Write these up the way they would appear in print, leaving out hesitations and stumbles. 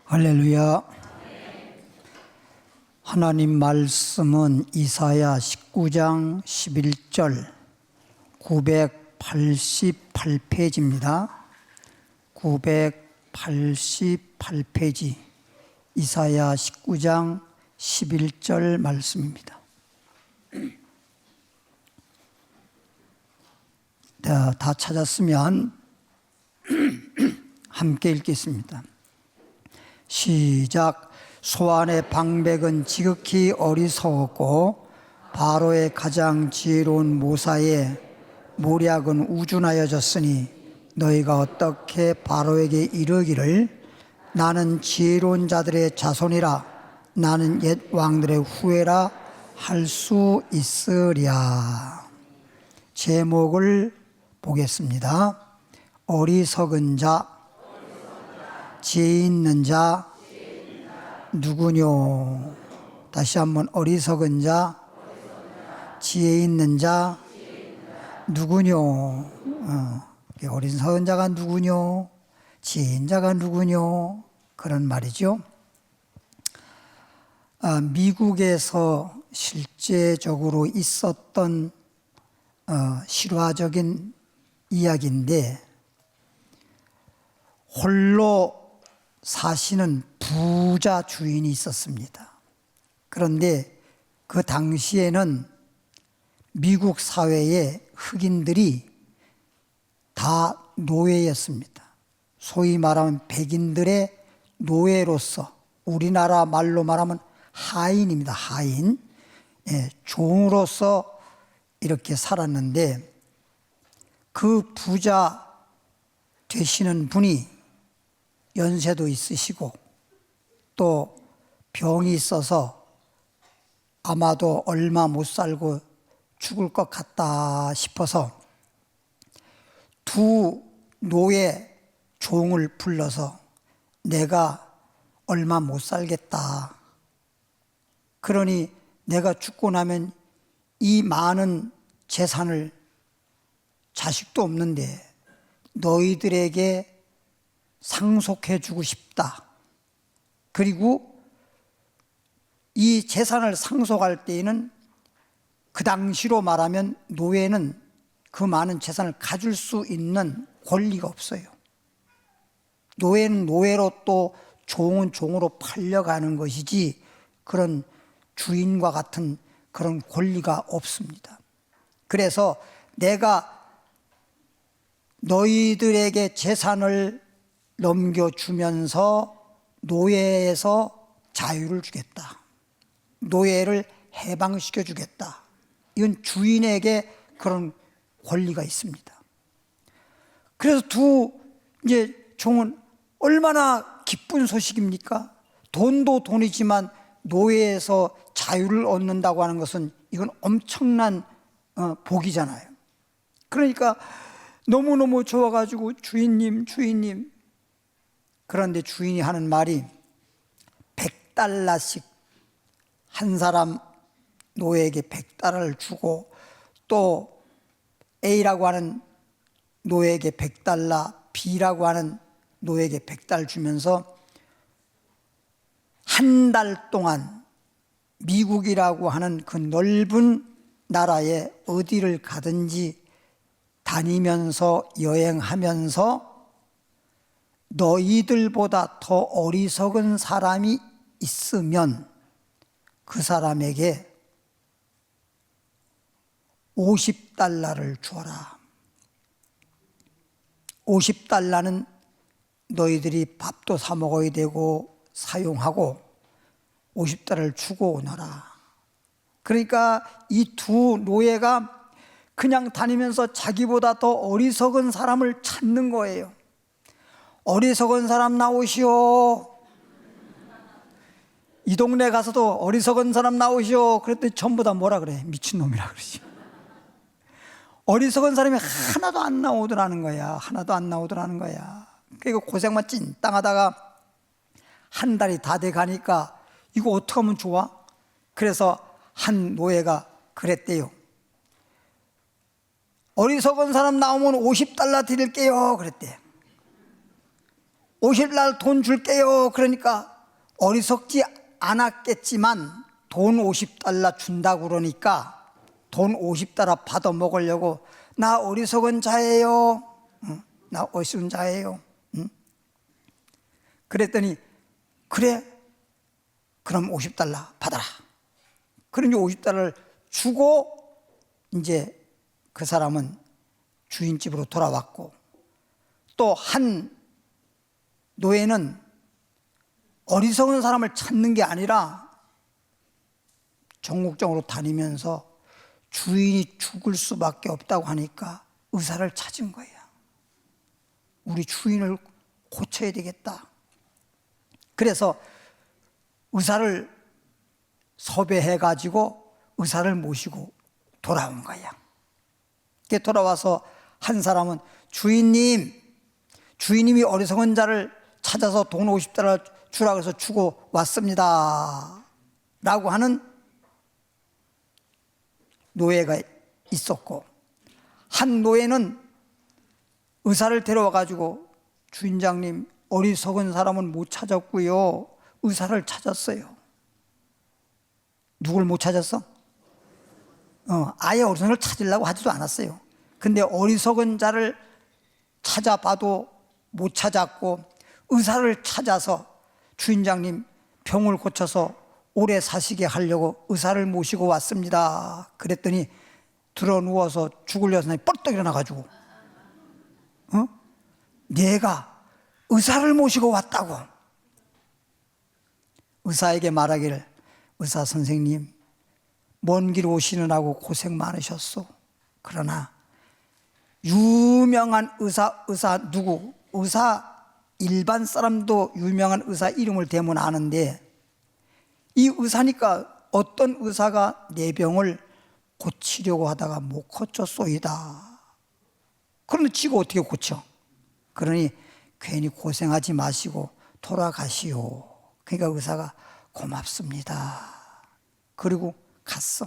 할렐루야. 하나님 말씀은 이사야 19장 11절 988페이지입니다. 988페이지 이사야 19장 11절 말씀입니다. 다 찾았으면 함께 읽겠습니다. 시작. 소안의 방백은 지극히 어리석었고 바로의 가장 지혜로운 모사의 모략은 우준하여졌으니 너희가 어떻게 바로에게 이르기를 나는 지혜로운 자들의 자손이라 나는 옛 왕들의 후예라 할 수 있으랴. 제목을 보겠습니다. 어리석은 자, 지혜 있는 자 누구뇨? 다시 한번 어리석은 자, 지혜 있는 자 누구뇨? 어리석은 자가 누구뇨? 지혜인 자가 누구뇨? 그런 말이죠. 미국에서 실제적으로 있었던 실화적인 이야기인데, 홀로 사시는 부자 주인이 있었습니다. 그런데 그 당시에는 미국 사회의 흑인들이 다 노예였습니다. 소위 말하면 백인들의 노예로서, 우리나라 말로 말하면 하인입니다. 하인. 종으로서 이렇게 살았는데, 그 부자 되시는 분이 연세도 있으시고 또 병이 있어서 아마도 얼마 못 살고 죽을 것 같다 싶어서 두 노예 종을 불러서 내가 얼마 못 살겠다. 그러니 내가 죽고 나면 이 많은 재산을, 자식도 없는데 너희들에게 상속해 주고 싶다. 그리고 이 재산을 상속할 때에는 그 당시로 말하면 노예는 그 많은 재산을 가질 수 있는 권리가 없어요. 노예는 노예로, 또 종은 종으로 팔려가는 것이지 그런 주인과 같은 그런 권리가 없습니다. 그래서 내가 너희들에게 재산을 넘겨주면서 노예에서 자유를 주겠다. 노예를 해방시켜 주겠다. 이건 주인에게 그런 권리가 있습니다. 그래서 이제 종은 얼마나 기쁜 소식입니까? 돈도 돈이지만 노예에서 자유를 얻는다고 하는 것은 이건 엄청난 복이잖아요. 그러니까 너무너무 좋아가지고 주인님. 그런데 주인이 하는 말이 $100씩 한 사람 노예에게 $100를 주고, 또 A라고 하는 노예에게 $100, B라고 하는 노예에게 $100 주면서 한 달 동안 미국이라고 하는 그 넓은 나라에 어디를 가든지 다니면서 여행하면서 너희들보다 더 어리석은 사람이 있으면 그 사람에게 $50를 주어라. $50는 너희들이 밥도 사 먹어야 되고 사용하고 $50를 주고 오너라. 그러니까 이 두 노예가 그냥 다니면서 자기보다 더 어리석은 사람을 찾는 거예요. 어리석은 사람 나오시오. 이 동네 가서도 어리석은 사람 나오시오. 그랬더니 전부 다 뭐라 그래? 미친놈이라 그러지. 어리석은 사람이 하나도 안 나오더라는 거야. 그리고 고생만 찐땅하다가 한 달이 다 돼 가니까 이거 어떻게 하면 좋아? 그래서 한 노예가 그랬대요. 어리석은 사람 나오면 $50 드릴게요. 그랬대. 오실 날 돈 줄게요. 그러니까 어리석지 않았겠지만 돈 50달러 준다고 그러니까 돈 50달러 받아 먹으려고 나 어리석은 자예요. 나 어리석은 자예요. 그랬더니 그래 그럼 50달러 받아라. 그러니 50달러를 주고 이제 그 사람은 주인 집으로 돌아왔고, 또 한 노예는 어리석은 사람을 찾는 게 아니라 전국적으로 다니면서 주인이 죽을 수밖에 없다고 하니까 의사를 찾은 거예요. 우리 주인을 고쳐야 되겠다. 그래서 의사를 섭외해 가지고 의사를 모시고 돌아온 거야. 돌아와서 한 사람은 주인님이 어리석은 자를 찾아서 돈 50달러 주라 그래서 주고 왔습니다 라고 하는 노예가 있었고, 한 노예는 의사를 데려와 가지고 주인장님 어리석은 사람은 못 찾았고요, 의사를 찾았어요. 누굴 못 찾았어? 아예 어리석은 걸 찾으려고 하지도 않았어요. 근데 어리석은 자를 찾아봐도 못 찾았고, 의사를 찾아서 주인장님 병을 고쳐서 오래 사시게 하려고 의사를 모시고 왔습니다. 그랬더니 들어 누워서 죽으려는 사람이 뻘떡 일어나가지고 내가 의사를 모시고 왔다고. 의사에게 말하기를, 의사 선생님 먼 길 오시느라고 고생 많으셨소. 그러나 유명한 의사 누구? 의사 일반 사람도 유명한 의사 이름을 대면 아는데, 이 의사니까 어떤 의사가 내 병을 고치려고 하다가 못 고쳤소이다. 그런데 지가 어떻게 고쳐? 그러니 괜히 고생하지 마시고 돌아가시오. 그러니까 의사가 고맙습니다. 그리고 갔어.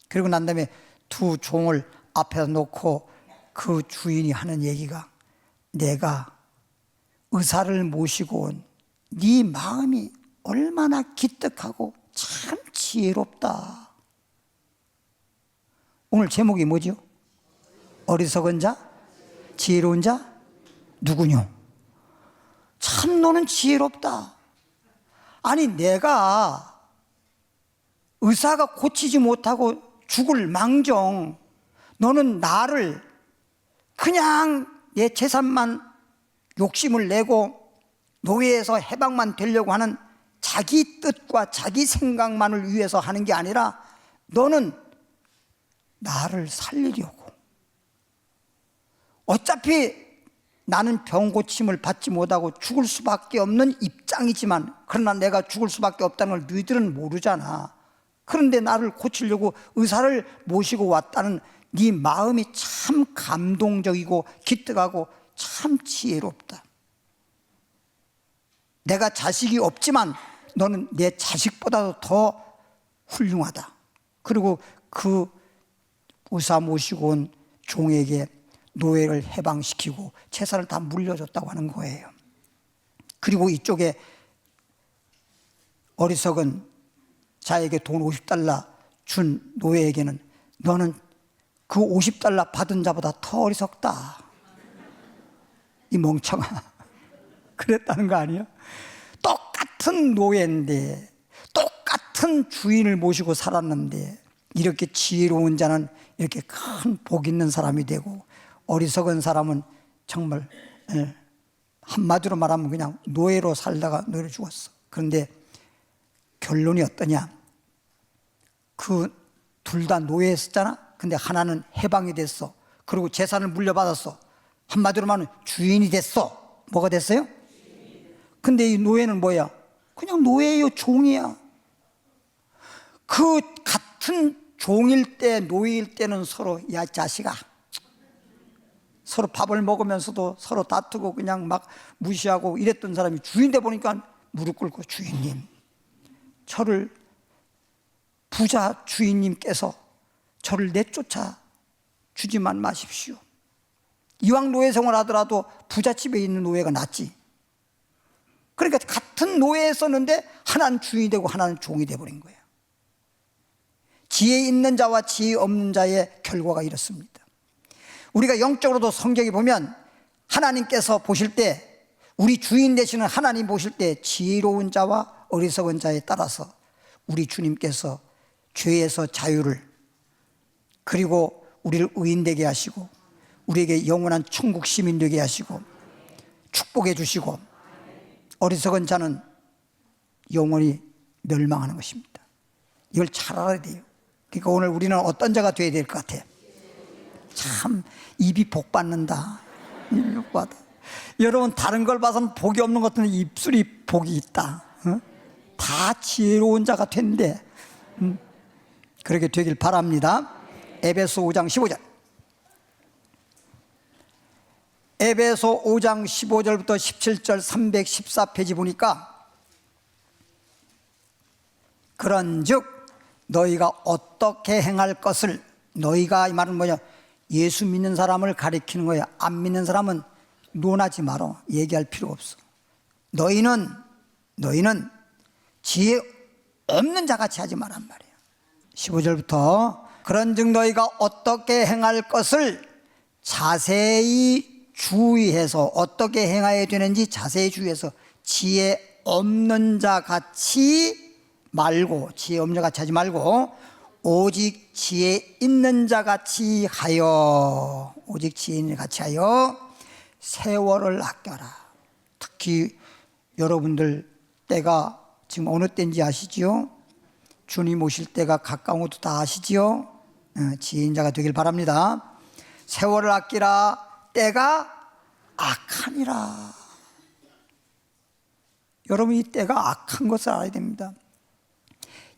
그리고 난 다음에 두 종을 앞에 놓고 그 주인이 하는 얘기가, 내가 의사를 모시고 온 네 마음이 얼마나 기특하고 참 지혜롭다. 오늘 제목이 뭐죠? 어리석은 자, 지혜로운 자, 누구뇨? 참 너는 지혜롭다. 아니 내가 의사가 고치지 못하고 죽을 망정 너는 나를 그냥 내 재산만 욕심을 내고 노예에서 해방만 되려고 하는 자기 뜻과 자기 생각만을 위해서 하는 게 아니라 너는 나를 살리려고. 어차피 나는 병 고침을 받지 못하고 죽을 수밖에 없는 입장이지만, 그러나 내가 죽을 수밖에 없다는 걸 너희들은 모르잖아. 그런데 나를 고치려고 의사를 모시고 왔다는 네 마음이 참 감동적이고 기특하고 참 지혜롭다. 내가 자식이 없지만 너는 내 자식보다도 더 훌륭하다. 그리고 그 의사 모시고 온 종에게 노예를 해방시키고 재산을 다 물려줬다고 하는 거예요. 그리고 이쪽에 어리석은 자에게 돈 50달러 준 노예에게는 너는 그 50달러 받은 자보다 더 어리석다. 이 멍청아. 그랬다는 거 아니야? 똑같은 노예인데, 똑같은 주인을 모시고 살았는데, 이렇게 지혜로운 자는 이렇게 큰 복 있는 사람이 되고, 어리석은 사람은 정말 한마디로 말하면 그냥 노예로 살다가 노예로 죽었어. 그런데 결론이 어떠냐? 그 둘 다 노예였었잖아. 근데 하나는 해방이 됐어. 그리고 재산을 물려받았어. 한마디로 말하면 주인이 됐어. 뭐가 됐어요? 근데 이 노예는 뭐야? 그냥 노예예요. 종이야. 그 같은 종일 때, 노예일 때는 서로, 야 자식아, 서로 밥을 먹으면서도 서로 다투고 그냥 막 무시하고 이랬던 사람이 주인 돼 보니까 무릎 꿇고, 주인님, 저를 부자 주인님께서 저를 내쫓아 주지만 마십시오. 이왕 노예 생활 하더라도 부잣집에 있는 노예가 낫지. 그러니까 같은 노예에 썼는데 하나는 주인이 되고 하나는 종이 되어버린 거예요. 지혜 있는 자와 지혜 없는 자의 결과가 이렇습니다. 우리가 영적으로도 성경에 보면 하나님께서 보실 때, 우리 주인 되시는 하나님 보실 때 지혜로운 자와 어리석은 자에 따라서 우리 주님께서 죄에서 자유를, 그리고 우리를 의인되게 하시고 우리에게 영원한 천국 시민 되게 하시고 축복해 주시고, 어리석은 자는 영원히 멸망하는 것입니다. 이걸 잘 알아야 돼요. 그러니까 오늘 우리는 어떤 자가 되어야 될 것 같아요? 참 입이 복 받는다. 입이 복 받아. 여러분, 다른 걸 봐서는 복이 없는 것 같은데 입술이 복이 있다. 다 지혜로운 자가 된대. 그렇게 되길 바랍니다. 에베소 5장 15절. 에베소 5장 15절부터 17절 314페이지 보니까, 그런즉 너희가 어떻게 행할 것을, 너희가 이 말은 뭐냐, 예수 믿는 사람을 가리키는 거야. 안 믿는 사람은 논하지 마라. 얘기할 필요가 없어. 너희는 지혜 없는 자같이 하지 말란 말이에요. 15절부터 그런즉 너희가 어떻게 행할 것을 자세히 주의해서, 어떻게 행해야 되는지 자세히 주의해서 지혜 없는 자같이 말고, 지혜 없는 자같이 하지 말고 오직 지혜 있는 자같이 하여, 오직 지혜 있는 자같이 하여 세월을 아껴라. 특히 여러분들 때가 지금 어느 때인지 아시지요? 주님 오실 때가 가까운 것도 다 아시지요? 지혜인 자가 되길 바랍니다. 세월을 아끼라. 때가 악하니라. 여러분, 이 때가 악한 것을 알아야 됩니다.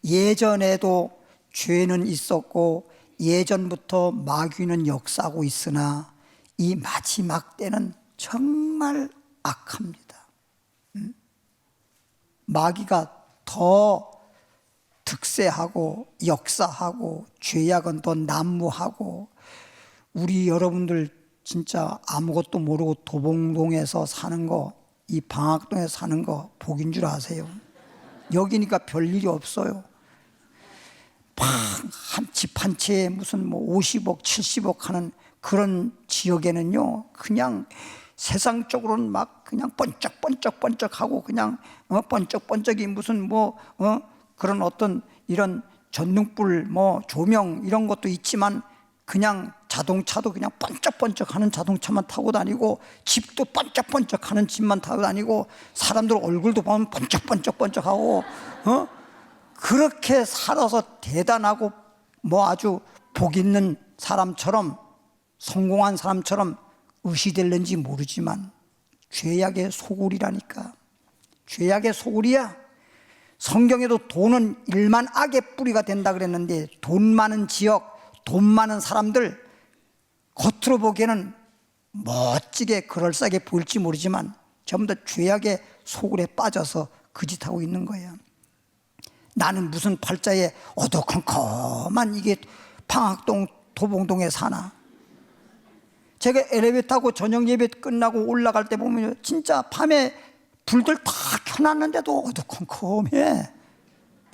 예전에도 죄는 있었고 예전부터 마귀는 역사하고 있으나 이 마지막 때는 정말 악합니다. 마귀가 더 득세하고 역사하고 죄악은 더 난무하고, 우리 여러분들 진짜 아무것도 모르고 도봉동에서 사는 거, 이 방학동에 사는 거 복인 줄 아세요? 여기니까 별일이 없어요. 한 집 한 채에 무슨 뭐 50억 70억 하는 그런 지역에는요, 그냥 세상적으로는 막 그냥 번쩍번쩍하고 그냥 번쩍번쩍이 무슨 그런 어떤 이런 전등불 조명 이런 것도 있지만, 그냥 자동차도 그냥 번쩍번쩍하는 자동차만 타고 다니고, 집도 번쩍번쩍하는 집만 타고 다니고, 사람들 얼굴도 보면 번쩍번쩍하고, 그렇게 살아서 대단하고 아주 복 있는 사람처럼, 성공한 사람처럼 의시될는지 모르지만 죄악의 소굴이라니까. 죄악의 소굴이야. 성경에도 돈은 일만 악의 뿌리가 된다 그랬는데, 돈 많은 지역, 돈 많은 사람들, 겉으로 보기에는 멋지게 그럴싸하게 보일지 모르지만 전부 다 죄악의 소굴에 빠져서 그 짓하고 있는 거예요. 나는 무슨 팔자에 어두컴컴한 이게 방학동 도봉동에 사나. 제가 엘리베이터 타고 저녁 예배 끝나고 올라갈 때 보면 진짜 밤에 불들 다 켜놨는데도 어두컴컴해.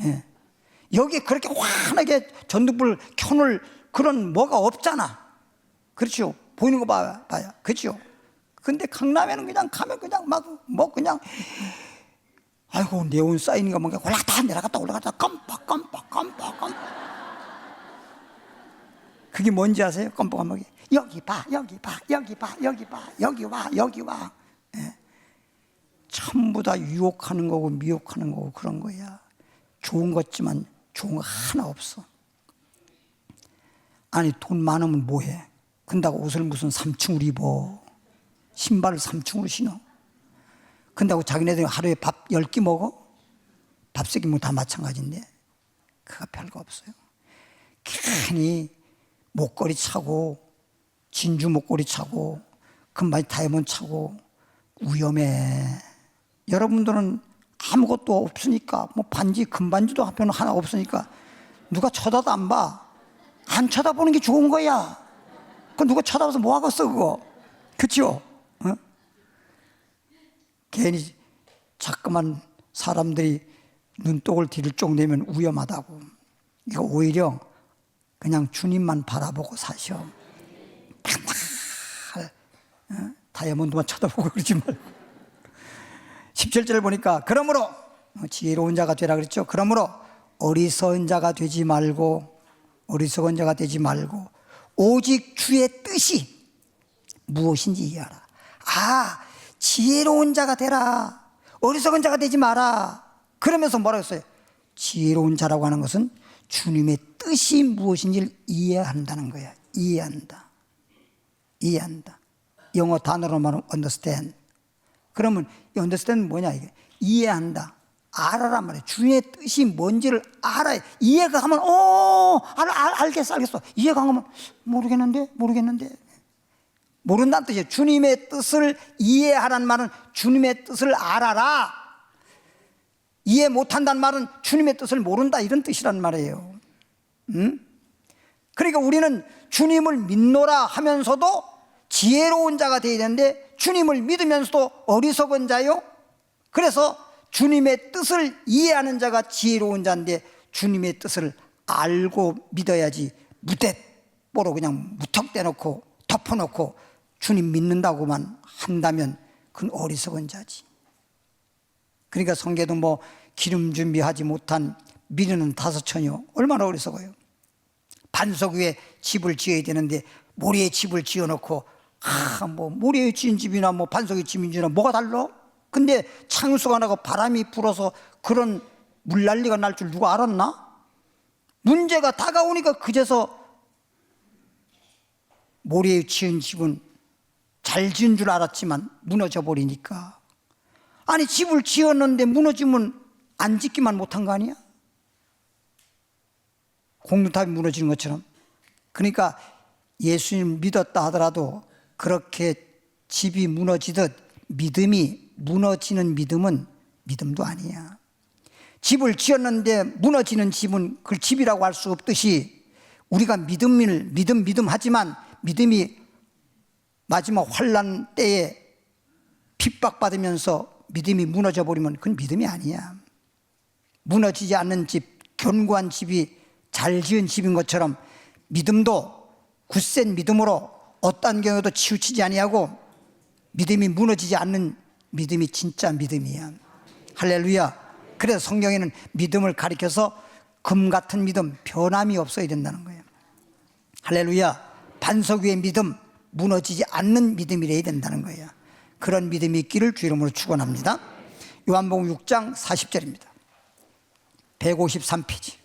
예. 여기 그렇게 환하게 전등불 켜놓을 그런 뭐가 없잖아. 그렇죠? 보이는 거 봐야. 그렇죠? 근데 강남에는 그냥 가면 그냥 그냥 아이고, 네온 사인인가 뭔가 올라갔다 내려갔다 깜빡. 그게 뭔지 아세요? 깜빡깜빡이. 여기 봐. 여기 와. 예. 전부 다 유혹하는 거고 미혹하는 거고 그런 거야. 좋은 것지만 좋은 거 하나 없어. 아니, 돈 많으면 뭐해? 근다고 옷을 무슨 3층으로 입어? 신발을 3층으로 신어? 근다고 자기네들 하루에 밥 10끼 먹어? 밥 3끼 먹으면 다 마찬가지인데 그거 별거 없어요. 괜히 목걸이 차고, 진주 목걸이 차고, 금바지 다이아몬드 차고 위험해. 여러분들은 아무것도 없으니까, 반지 금반지도 한편 하나 없으니까 누가 쳐다도 안 봐. 안 쳐다보는 게 좋은 거야. 그거 누가 쳐다봐서 뭐 하겠어 그거. 그렇죠? 괜히 자꾸만 사람들이 눈독을 들일 정도면 위험하다고. 이거 오히려 그냥 주님만 바라보고 사셔. 맨날 다이아몬드만 쳐다보고 그러지 말고. 17절을 보니까 그러므로 지혜로운 자가 되라 그랬죠. 그러므로 어리석은 자가 되지 말고 오직 주의 뜻이 무엇인지 이해하라. 지혜로운 자가 되라. 어리석은 자가 되지 마라. 그러면서 뭐라고 했어요? 지혜로운 자라고 하는 것은 주님의 뜻이 무엇인지를 이해한다는 거야. 이해한다. 영어 단어로 말하면 understand. 그러면 이 understand는 뭐냐 이게? 이해한다. 알아란 말이에요. 주님의 뜻이 뭔지를 알아야. 이해가 하면 알겠어. 이해가 하면 모르겠는데. 모른다는 뜻이에요. 주님의 뜻을 이해하라는 말은 주님의 뜻을 알아라. 이해 못한다는 말은 주님의 뜻을 모른다, 이런 뜻이란 말이에요. 그러니까 우리는 주님을 믿노라 하면서도 지혜로운 자가 되어야 되는데 주님을 믿으면서도 어리석은 자요. 그래서 주님의 뜻을 이해하는 자가 지혜로운 자인데 주님의 뜻을 알고 믿어야지 무대뽀로 그냥 무턱대놓고 덮어놓고 주님 믿는다고만 한다면 그건 어리석은 자지. 그러니까 성계도 뭐 기름 준비하지 못한 미르는 5처녀 얼마나 어리석어요. 반석 위에 집을 지어야 되는데 모래에 집을 지어놓고 뭐 모래에 지은 집이나 뭐 반석에 지은 집이나 뭐가 달라? 근데 창수가 나고 바람이 불어서 그런 물난리가 날 줄 누가 알았나? 문제가 다가오니까 그제서 모래에 지은 집은 잘 지은 줄 알았지만 무너져 버리니까. 아니 집을 지었는데 무너지면 안 짓기만 못한 거 아니야? 공동탑이 무너지는 것처럼. 그러니까 예수님 믿었다 하더라도 그렇게 집이 무너지듯 믿음이 무너지는 믿음은 믿음도 아니야. 집을 지었는데 무너지는 집은 그걸 집이라고 할 수 없듯이 우리가 믿음 하지만 믿음이 마지막 환난 때에 핍박받으면서 믿음이 무너져 버리면 그건 믿음이 아니야. 무너지지 않는 집, 견고한 집이 잘 지은 집인 것처럼 믿음도 굳센 믿음으로 어떤 경우도 치우치지 아니하고 믿음이 무너지지 않는 믿음이 진짜 믿음이야. 할렐루야. 그래서 성경에는 믿음을 가리켜서 금 같은 믿음, 변함이 없어야 된다는 거예요. 할렐루야. 반석 위의 믿음, 무너지지 않는 믿음이래야 된다는 거예요. 그런 믿음이 있기를 주 이름으로 축원합니다. 요한복음 6장 40절입니다. 153페이지.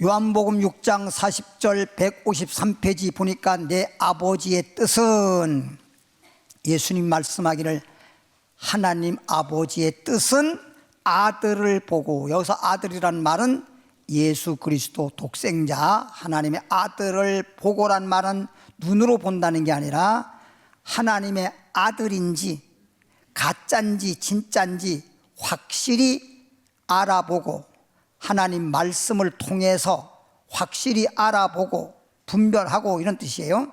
요한복음 6장 40절 153페이지 보니까 내 아버지의 뜻은, 예수님 말씀하기를 하나님 아버지의 뜻은 아들을 보고, 여기서 아들이란 말은 예수 그리스도 독생자 하나님의 아들을 보고란 말은 눈으로 본다는 게 아니라 하나님의 아들인지 가짜인지 진짜인지 확실히 알아보고 하나님 말씀을 통해서 확실히 알아보고 분별하고, 이런 뜻이에요.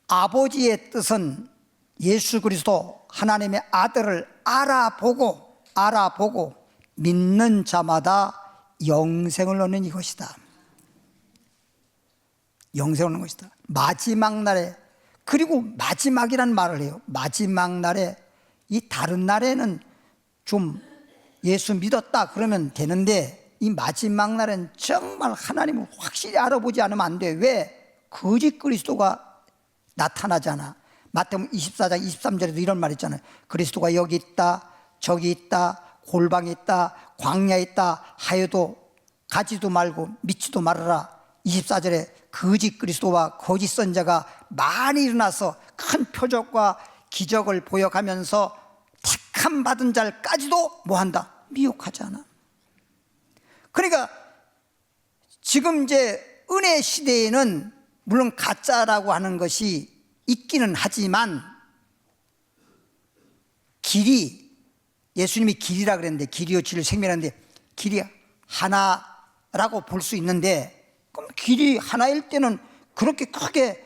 아버지의 뜻은 예수 그리스도 하나님의 아들을 알아보고 믿는 자마다 영생을 얻는 이것이다. 영생을 얻는 것이다. 마지막 날에, 그리고 마지막이란 말을 해요. 마지막 날에, 이 다른 날에는 좀 예수 믿었다 그러면 되는데 이 마지막 날엔 정말 하나님을 확실히 알아보지 않으면 안 돼. 왜? 거짓 그리스도가 나타나잖아. 마태복음 24장 23절에도 이런 말 있잖아요. 그리스도가 여기 있다, 저기 있다, 골방에 있다, 광야에 있다 하여도 가지도 말고 믿지도 말아라. 24절에 거짓 그리스도와 거짓 선자가 많이 일어나서 큰 표적과 기적을 보여가면서 택함 받은 자까지도 뭐한다? 미혹하잖아. 그러니까 지금 이제 은혜 시대에는 물론 가짜라고 하는 것이 있기는 하지만 길이, 예수님이 길이라 그랬는데 길이요 진리 생명이라는데 길이 하나라고 볼 수 있는데, 그럼 길이 하나일 때는 그렇게 크게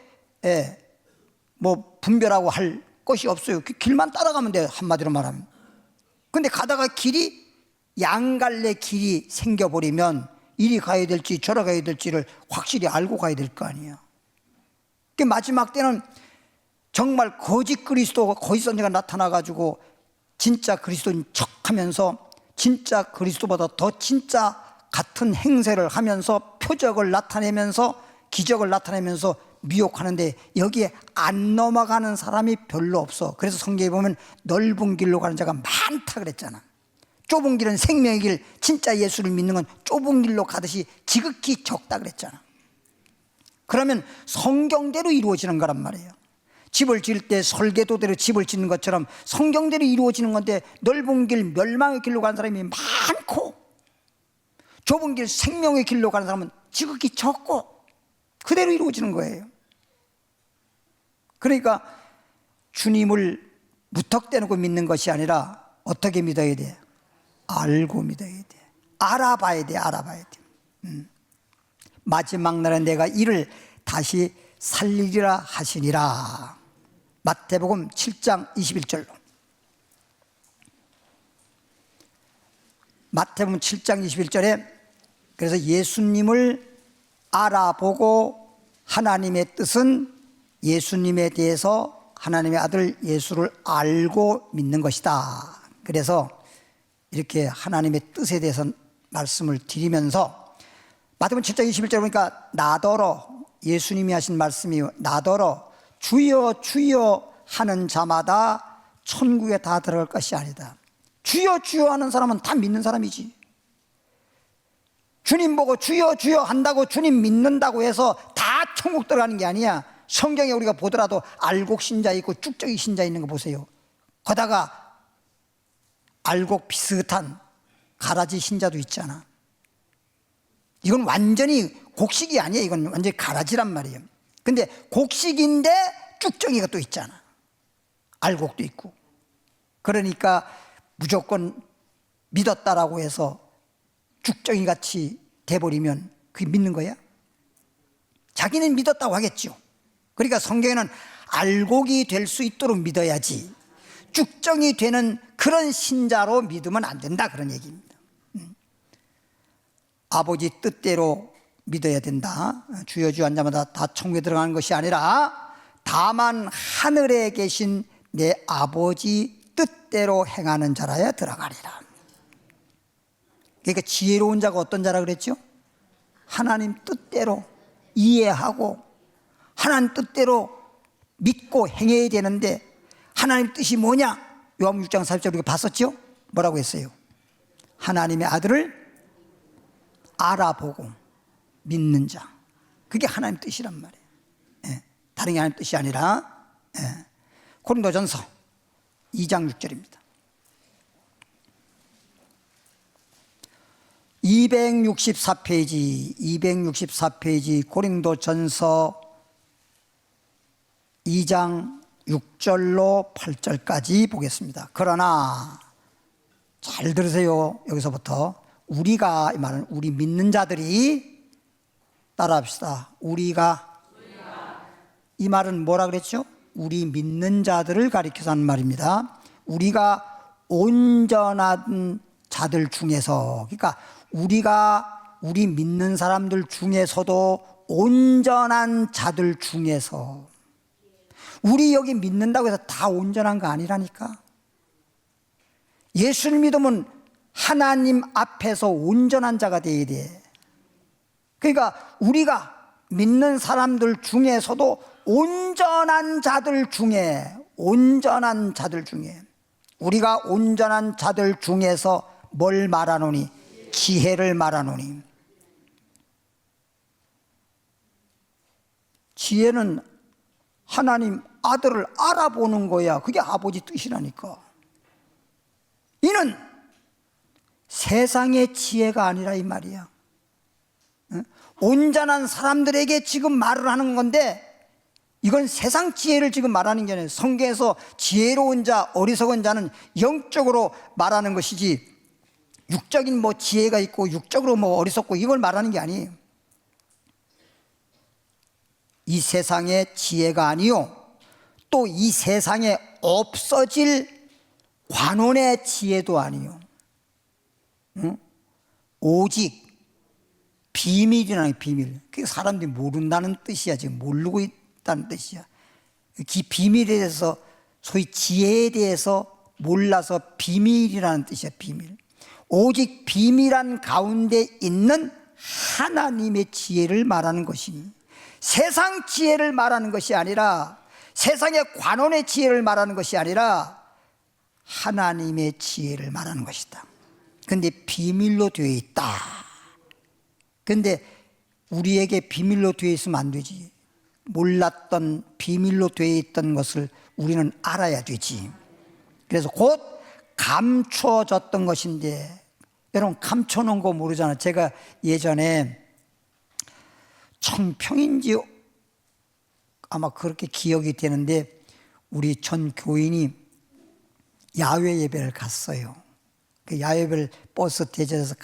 뭐 분별하고 할 것이 없어요. 그 길만 따라가면 돼요, 한마디로 말하면. 근데 가다가 길이 양갈래 길이 생겨버리면 이리 가야 될지 저리 가야 될지를 확실히 알고 가야 될 거 아니에요. 그 마지막 때는 정말 거짓 그리스도가, 거짓 선지자가 나타나가지고 진짜 그리스도인 척하면서 진짜 그리스도보다 더 진짜 같은 행세를 하면서 표적을 나타내면서 기적을 나타내면서 미혹하는데 여기에 안 넘어가는 사람이 별로 없어. 그래서 성경에 보면 넓은 길로 가는 자가 많다 그랬잖아. 좁은 길은 생명의 길, 진짜 예수를 믿는 건 좁은 길로 가듯이 지극히 적다 그랬잖아. 그러면 성경대로 이루어지는 거란 말이에요. 집을 지을 때 설계도대로 집을 짓는 것처럼 성경대로 이루어지는 건데 넓은 길, 멸망의 길로 가는 사람이 많고 좁은 길, 생명의 길로 가는 사람은 지극히 적고 그대로 이루어지는 거예요. 그러니까 주님을 무턱대놓고 믿는 것이 아니라 어떻게 믿어야 돼? 알고 믿어야 돼. 알아봐야 돼. 알아봐야 돼. 마지막 날에 내가 이를 다시 살리리라 하시니라. 마태복음 7장 21절로. 마태복음 7장 21절에 그래서 예수님을 알아보고 하나님의 뜻은 예수님에 대해서 하나님의 아들 예수를 알고 믿는 것이다. 그래서 이렇게 하나님의 뜻에 대해서 말씀을 드리면서 마태복음 7장 21절 보니까 나더러, 예수님이 하신 말씀이 나더러 주여 주여 하는 자마다 천국에 다 들어갈 것이 아니다. 주여 주여 하는 사람은 다 믿는 사람이지. 주님 보고 주여 주여 한다고 주님 믿는다고 해서 다 천국 들어가는 게 아니야. 성경에 우리가 보더라도 알곡 신자 있고 쭉저기 신자 있는 거 보세요. 거다가 알곡 비슷한 가라지 신자도 있잖아. 이건 완전히 곡식이 아니에요. 이건 완전히 가라지란 말이에요. 근데 곡식인데 쭉정이가 또 있잖아. 알곡도 있고. 그러니까 무조건 믿었다라고 해서 쭉정이 같이 돼버리면 그게 믿는 거야? 자기는 믿었다고 하겠죠. 그러니까 성경에는 알곡이 될 수 있도록 믿어야지 쭉정이 되는 그런 신자로 믿으면 안 된다, 그런 얘기입니다. 아버지 뜻대로 믿어야 된다. 주여 주여 한 자마다 다 천국에 들어가는 것이 아니라 다만 하늘에 계신 내 아버지 뜻대로 행하는 자라야 들어가리라. 그러니까 지혜로운 자가 어떤 자라 그랬죠? 하나님 뜻대로 이해하고 하나님 뜻대로 믿고 행해야 되는데 하나님 뜻이 뭐냐? 요한복음 6장 40절 우리가 봤었죠? 뭐라고 했어요? 하나님의 아들을 알아보고 믿는 자, 그게 하나님 뜻이란 말이에요. 예, 다른 게 하나님 뜻이 아니라. 예. 고린도전서 2장 6절입니다. 264페이지 고린도전서 2장 6절로 8절까지 보겠습니다. 그러나 잘 들으세요. 여기서부터 우리가, 이 말은 우리 믿는 자들이, 따라합시다. 우리가. 이 말은 뭐라 그랬죠? 우리 믿는 자들을 가리켜서 하는 말입니다. 우리가 온전한 자들 중에서, 그러니까 우리 믿는 사람들 중에서도 온전한 자들 중에서, 우리 여기 믿는다고 해서 다 온전한 거 아니라니까. 예수를 믿으면 하나님 앞에서 온전한 자가 되어야 돼. 그러니까 우리가 믿는 사람들 중에서도 온전한 자들 중에, 우리가 온전한 자들 중에서 뭘 말하노니? 지혜를 말하노니. 지혜는 하나님 아들을 알아보는 거야. 그게 아버지 뜻이라니까. 이는 세상의 지혜가 아니라 이 말이야. 온전한 사람들에게 지금 말을 하는 건데 이건 세상 지혜를 지금 말하는 게 아니에요. 성경에서 지혜로운 자, 어리석은 자는 영적으로 말하는 것이지 육적인 뭐 지혜가 있고 육적으로 뭐 어리석고 이걸 말하는 게 아니에요. 이 세상의 지혜가 아니요 또 이 세상에 없어질 관원의 지혜도 아니요. 응? 오직 비밀이라는 비밀. 그게 사람들이 모른다는 뜻이야. 지금 모르고 있다는 뜻이야. 비밀에 대해서, 소위 지혜에 대해서 몰라서 비밀이라는 뜻이야. 비밀. 오직 비밀한 가운데 있는 하나님의 지혜를 말하는 것이니, 세상 지혜를 말하는 것이 아니라, 세상의 관원의 지혜를 말하는 것이 아니라 하나님의 지혜를 말하는 것이다. 근데 비밀로 되어 있다. 근데 우리에게 비밀로 되어 있으면 안 되지. 몰랐던, 비밀로 되어 있던 것을 우리는 알아야 되지. 그래서 곧 감춰졌던 것인데, 여러분 감춰놓은 거 모르잖아요. 제가 예전에 청평인지 아마 그렇게 기억이 되는데, 우리 전 교인이 야외 예배를 갔어요. 그 야외 예배를 버스 대절해서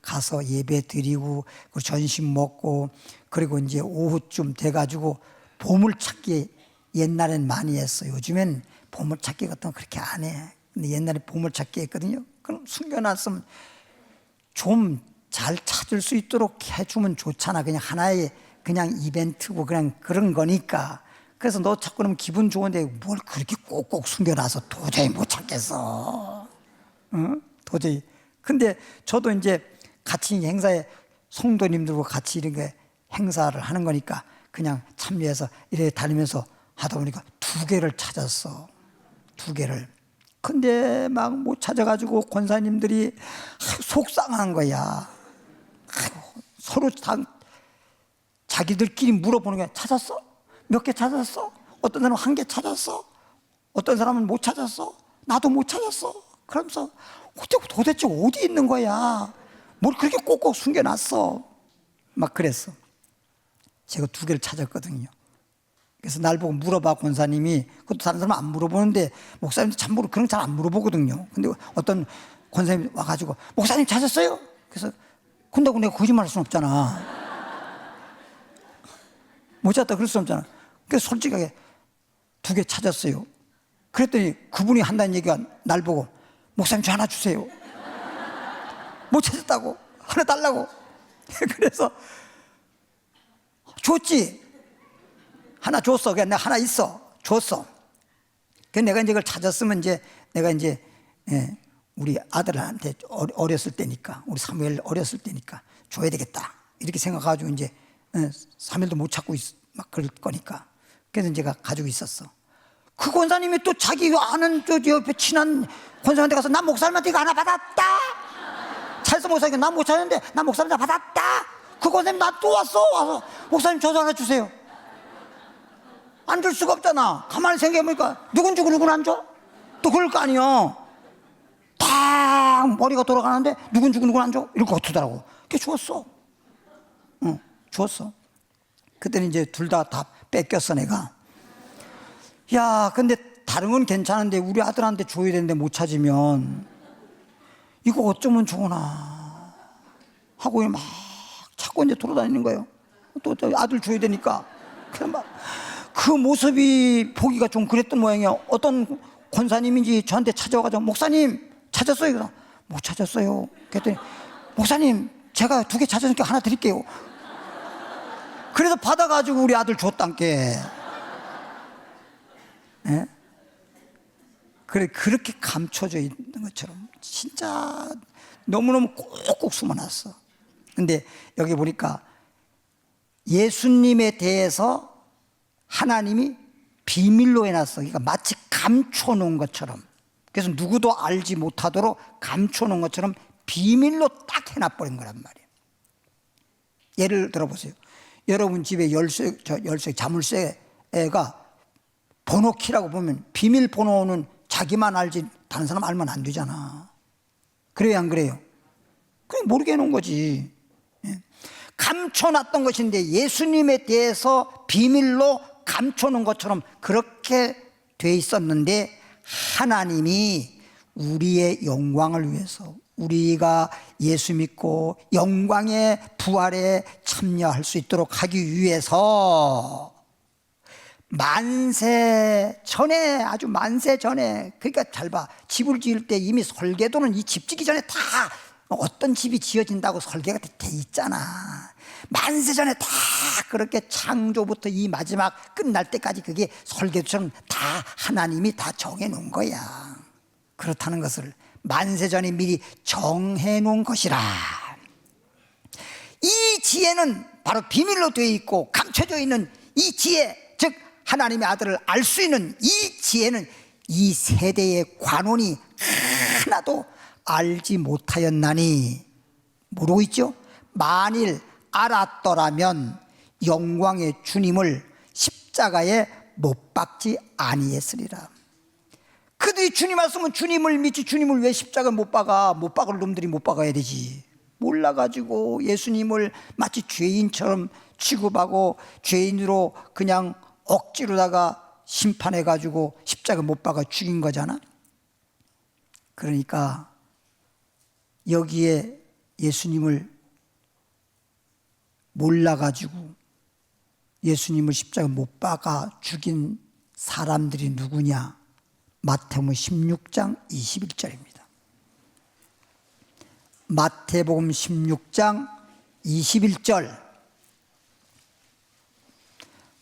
가서 예배 드리고, 전심 먹고, 그리고 이제 오후쯤 돼가지고 보물찾기 옛날엔 많이 했어요. 요즘엔 보물찾기 같은 거 그렇게 안 해. 근데 옛날에 보물찾기 했거든요. 그럼 숨겨놨으면 좀 잘 찾을 수 있도록 해주면 좋잖아. 그냥 하나의 그냥 이벤트고 그냥 그런 거니까. 그래서 너 찾고 나면 기분 좋은데 뭘 그렇게 꼭꼭 숨겨놔서 도저히 못 찾겠어. 응? 도저히. 근데 저도 이제 같이 행사에 성도님들과 같이 이렇게 행사를 하는 거니까 그냥 참여해서 이렇게 다니면서 하다 보니까 2개를 찾았어. 2개를. 근데 막 못 찾아가지고 권사님들이 속상한 거야. 서로 자기들끼리 물어보는 거야. 찾았어? 몇 개 찾았어? 어떤 사람은 1개 찾았어? 어떤 사람은 못 찾았어? 나도 못 찾았어. 그러면서 도대체 어디 있는 거야? 뭘 그렇게 꼭꼭 숨겨놨어? 막 그랬어. 제가 2개를 찾았거든요. 그래서 날 보고 물어봐, 권사님이. 그것도 다른 사람은 안 물어보는데, 목사님도 참고로 그런 거 잘 안 물어보거든요. 근데 어떤 권사님이 와가지고, 목사님 찾았어요? 그래서, 근데 내가 거짓말 할 수는 없잖아. 못 찾았다 그럴 수 없잖아. 그래서 솔직하게 2개 찾았어요. 그랬더니 그분이 한다는 얘기가 날 보고, 목사님 저 하나 주세요. 못 찾았다고. 하나 달라고. 그래서 줬지. 하나 줬어. 그냥 내가 하나 있어. 줬어. 그 내가 이제 그걸 찾았으면 내가 우리 아들한테 어렸을 때니까, 우리 사무엘 어렸을 때니까 줘야 되겠다. 이렇게 생각해가지고 이제 3일도 못 찾고 막 그럴 거니까. 그래서 제가 가지고 있었어. 그 권사님이 또 자기 아는 저 옆에 친한 권사님한테 가서 나 목사님한테 이거 하나 받았다. 찰스 목사님이 나 못 찾았는데 나 목사님한테 받았다. 그 권사님 나 또 와서 목사님 저도 하나 주세요. 안 줄 수가 없잖아. 가만히 생각해보니까 누군 주고 누군 안 줘? 또 그럴 거 아니야. 딱 머리가 돌아가는데 누군 주고 누군 안 줘? 이럴 것 같더라고. 그게 주었어. 주었어. 그때는 이제 둘 다 뺏겼어 내가. 야, 근데 다른 건 괜찮은데 우리 아들한테 줘야 되는데 못 찾으면 이거 어쩌면 좋으나 하고 막 찾고 이제 돌아다니는 거예요. 또 아들 줘야 되니까. 그냥 막 그 모습이 보기가 좀 그랬던 모양이야. 어떤 권사님인지 저한테 찾아와가지고 목사님 찾았어요? 그래서 못 찾았어요. 그랬더니 목사님 제가 2개 찾았으니까 하나 드릴게요. 그래서 받아가지고 우리 아들 줬단께. 예? 그래, 그렇게 감춰져 있는 것처럼 진짜 너무너무 꼭꼭 숨어놨어. 근데 여기 보니까 예수님에 대해서 하나님이 비밀로 해놨어. 그러니까 마치 감춰놓은 것처럼. 그래서 누구도 알지 못하도록 감춰놓은 것처럼 비밀로 딱 해놔버린 거란 말이에요. 예를 들어보세요. 여러분 집에 열쇠, 자물쇠가 번호키라고 보면 비밀번호는 자기만 알지 다른 사람 알면 안 되잖아. 그래요, 안 그래요? 그냥 모르게 해놓은 거지. 감춰놨던 것인데 예수님에 대해서 비밀로 감춰놓은 것처럼 그렇게 돼 있었는데 하나님이 우리의 영광을 위해서 우리가 예수 믿고 영광의 부활에 참여할 수 있도록 하기 위해서 만세 전에, 아주 만세 전에, 그러니까 잘 봐. 집을 지을 때 이미 설계도는 이 집 짓기 전에 다 어떤 집이 지어진다고 설계가 돼 있잖아. 만세 전에 다 그렇게 창조부터 이 마지막 끝날 때까지 그게 설계도처럼 다 하나님이 다 정해놓은 거야. 그렇다는 것을 만세 전에 미리 정해놓은 것이라. 이 지혜는 바로 비밀로 되어 있고 감춰져 있는 이 지혜, 즉 하나님의 아들을 알 수 있는 이 지혜는 이 세대의 관원이 하나도 알지 못하였나니, 모르고 있죠? 만일 알았더라면 영광의 주님을 십자가에 못 박지 아니했으리라. 그들이 주님 말씀은 주님을 믿지 주님을 왜 십자가에 못 박아? 못 박을 놈들이 못 박아야 되지. 몰라가지고 예수님을 마치 죄인처럼 취급하고 죄인으로 그냥 억지로다가 심판해가지고 십자가에 못 박아 죽인 거잖아. 그러니까 여기에 예수님을 몰라가지고 예수님을 십자가에 못 박아 죽인 사람들이 누구냐? 마태복음 16장 21절입니다. 마태복음 16장 21절.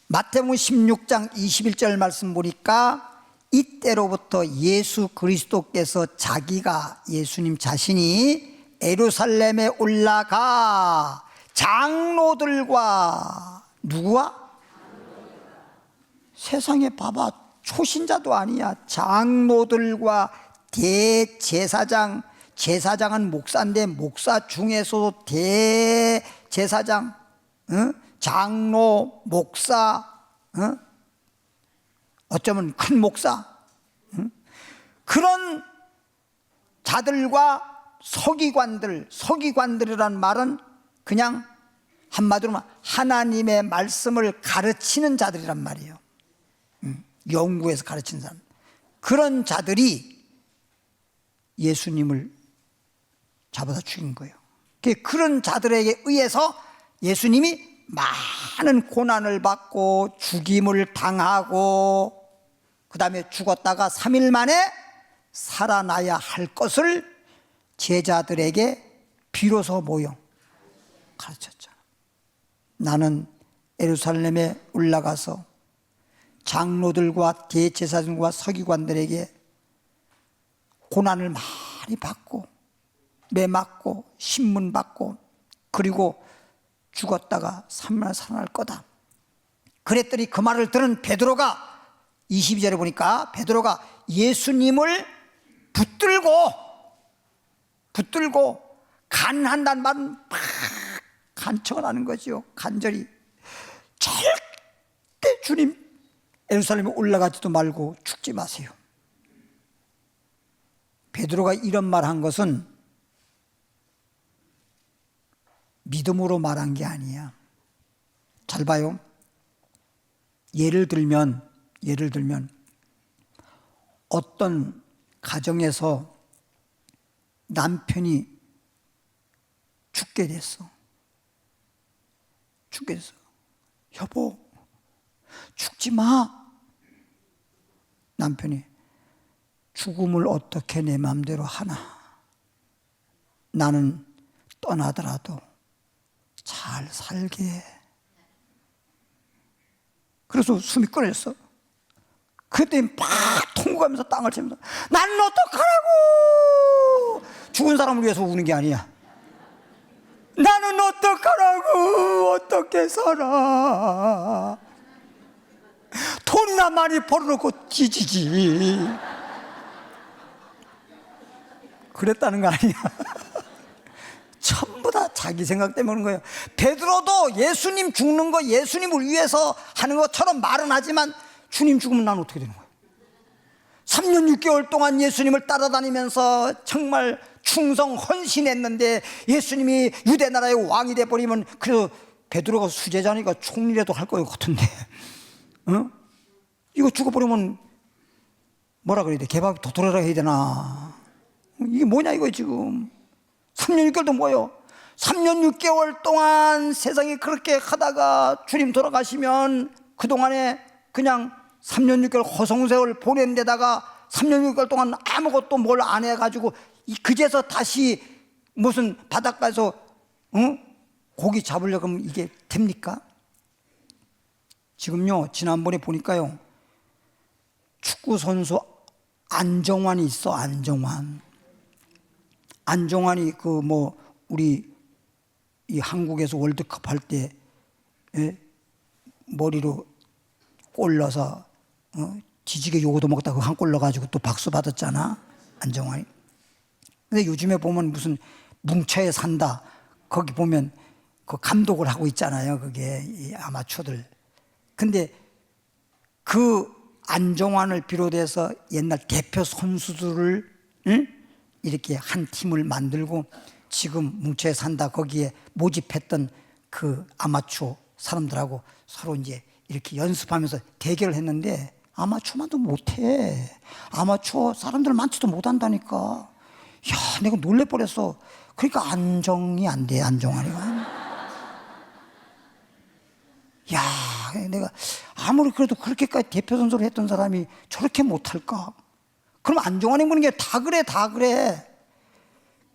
마태복음 16장 21절 말씀 보니까 이때로부터 예수 그리스도께서 자기가, 예수님 자신이 예루살렘에 올라가 장로들과, 누구와? 세상에 봐봐, 초신자도 아니야. 장로들과 대제사장, 제사장은 목사인데 목사 중에서도 대제사장, 장로, 목사, 어쩌면 큰 목사, 그런 자들과 서기관들, 서기관들이란 말은 그냥 한마디로 하나님의 말씀을 가르치는 자들이란 말이에요. 연구해서 가르치는 사람. 그런 자들이 예수님을 잡아다 죽인 거예요. 그런 자들에게 의해서 예수님이 많은 고난을 받고 죽임을 당하고 그 다음에 죽었다가 3일 만에 살아나야 할 것을 제자들에게 비로소 모여 가르쳤잖아. 나는 예루살렘에 올라가서 장로들과 대제사장과 서기관들에게 고난을 많이 받고 매맞고 신문 받고 그리고 죽었다가 3일 살아날 거다. 그랬더니 그 말을 들은 베드로가 22절에 보니까 베드로가 예수님을 붙들고 간한다는 말은 막 간청을 하는 거죠. 간절히 절대 주님 예루살렘에 올라가지도 말고 죽지 마세요. 베드로가 이런 말 한 것은 믿음으로 말한 게 아니야. 잘 봐요. 예를 들면 어떤 가정에서 남편이 죽게 됐어. 여보, 죽지 마. 남편이 죽음을 어떻게 내 마음대로 하나. 나는 떠나더라도 잘 살게 해. 그래서 숨이 끊어졌어. 그때 막 통곡하면서 땅을 치면서 나는 어떡하라고. 죽은 사람을 위해서 우는 게 아니야. 나는 어떡하라고. 어떻게 살아. 돈이나 많이 벌어놓고 지지지. 그랬다는 거 아니야. 전부 다 자기 생각 때문에 그런 거예요. 베드로도 예수님 죽는 거 예수님을 위해서 하는 것처럼 말은 하지만 주님 죽으면 난 어떻게 되는 거예요? 3년 6개월 동안 예수님을 따라다니면서 정말 충성 헌신했는데 예수님이 유대 나라의 왕이 돼버리면 그래도 베드로가 수제자니까 총리라도 할 것 같은데 이거 죽어버리면 뭐라 그래야 돼? 개밥 도토리라 해야 되나? 이게 뭐냐 이거 지금 3년 6개월도 뭐예요? 3년 6개월 동안 세상에 그렇게 하다가 주님 돌아가시면 그동안에 그냥 3년 6개월 허송세월 보낸 데다가 3년 6개월 동안 아무것도 뭘 안 해가지고 그제서 다시 무슨 바닷가에서 고기 잡으려고 하면 이게 됩니까? 지금요, 지난번에 보니까요, 축구 선수 안정환이 있어. 안정환이 우리 이 한국에서 월드컵 할 때 머리로 골 넣어서 지지게 요거도 먹다가 한 골 넣어가지고 또 박수 받았잖아, 안정환이. 근데 요즘에 보면 무슨 뭉쳐에 산다, 거기 보면 그 감독을 하고 있잖아요, 그게 이 아마추어들. 근데 그 안정환을 비롯해서 옛날 대표 선수들을 이렇게 한 팀을 만들고 지금 뭉쳐에 산다 거기에 모집했던 그 아마추어 사람들하고 서로 이제 이렇게 연습하면서 대결을 했는데 아마추어만도 못해. 아마추어 사람들 많지도 못한다니까. 야, 내가 놀래버렸어. 그러니까 안정이 안 돼, 안정환이가. 야, 내가 아무리 그래도 그렇게까지 대표 선수를 했던 사람이 저렇게 못할까? 그럼 안정환이 보는 게 다 그래, 다 그래.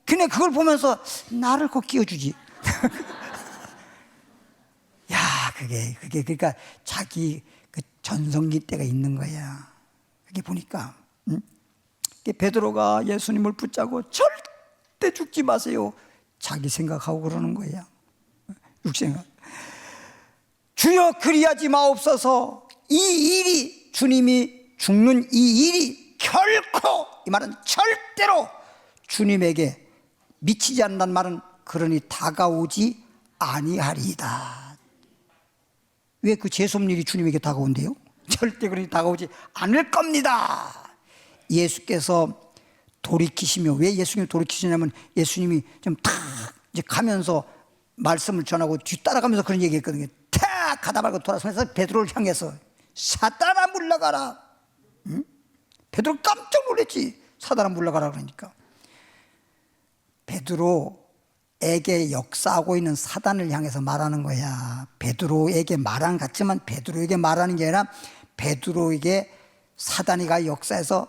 근데 그걸 보면서 나를 꼭 끼워주지. 야, 그게 그러니까 자기 그 전성기 때가 있는 거야. 그게 보니까 베드로가 예수님을 붙잡고 절대 죽지 마세요. 자기 생각하고 그러는 거야. 육생각. 주여 그리하지 마옵소서. 이 일이, 주님이 죽는 이 일이 결코, 이 말은 절대로 주님에게 미치지 않는다는 말은 그러니 다가오지 아니하리이다. 왜 그 재수없는 일이 주님에게 다가온대요? 절대 그러니 다가오지 않을 겁니다. 예수께서 돌이키시며, 왜 예수님이 돌이키시냐면 예수님이 좀 탁 이제 가면서 말씀을 전하고 뒤따라가면서 그런 얘기 했거든요. 탁 가다 말고 돌아서면서 베드로를 향해서 사단아 물러가라. 베드로 깜짝 놀랐지. 사단아 물러가라 그러니까. 베드로에게 역사하고 있는 사단을 향해서 말하는 거야. 베드로에게 말한 같지만 베드로에게 말하는 게 아니라 베드로에게 사단이가 역사해서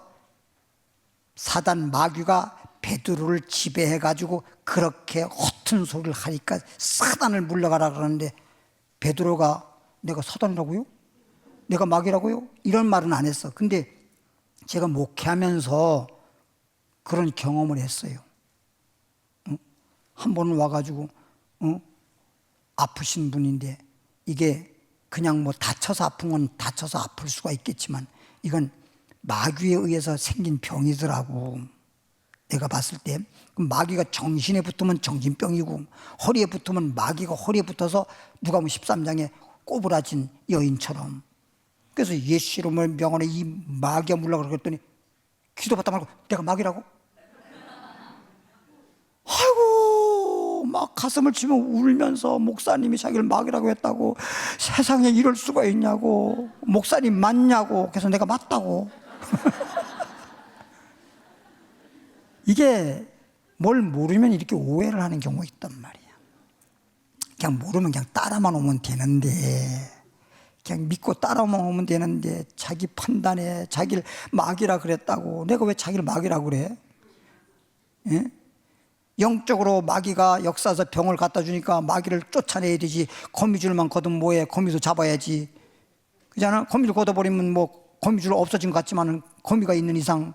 사단 마귀가 베드로를 지배해가지고 그렇게 허튼 소리를 하니까 사단을 물러가라 그러는데 베드로가 내가 사단이라고요? 내가 마귀라고요? 이런 말은 안 했어. 근데 제가 목회하면서 그런 경험을 했어요. 한 번은 와가지고 아프신 분인데 이게 그냥 뭐 다쳐서 아픈 건 다쳐서 아플 수가 있겠지만 이건 마귀에 의해서 생긴 병이더라고. 내가 봤을 때 마귀가 정신에 붙으면 정신병이고 허리에 붙으면 마귀가 허리에 붙어서 누가복음 13장에 꼬부라진 여인처럼. 그래서 예수 이름을 명하네 이 마귀가 물러가라 그랬더니 기도받다 말고 내가 마귀라고? 아이고 막 가슴을 치며 울면서 목사님이 자기를 마귀라고 했다고, 세상에 이럴 수가 있냐고, 목사님 맞냐고. 그래서 내가 맞다고. 이게 뭘 모르면 이렇게 오해를 하는 경우가 있단 말이야. 그냥 모르면 그냥 따라만 오면 되는데, 그냥 믿고 따라만 오면 되는데 자기 판단에 자기를 마귀라 그랬다고. 내가 왜 자기를 마귀라고 그래? 예? 영적으로 마귀가 역사해서 병을 갖다 주니까 마귀를 쫓아내야 되지. 거미줄만 걷으면 뭐해? 거미도 잡아야지. 그잖아. 거미줄 걷어버리면 뭐 거미줄 없어진 것 같지만은 거미가 있는 이상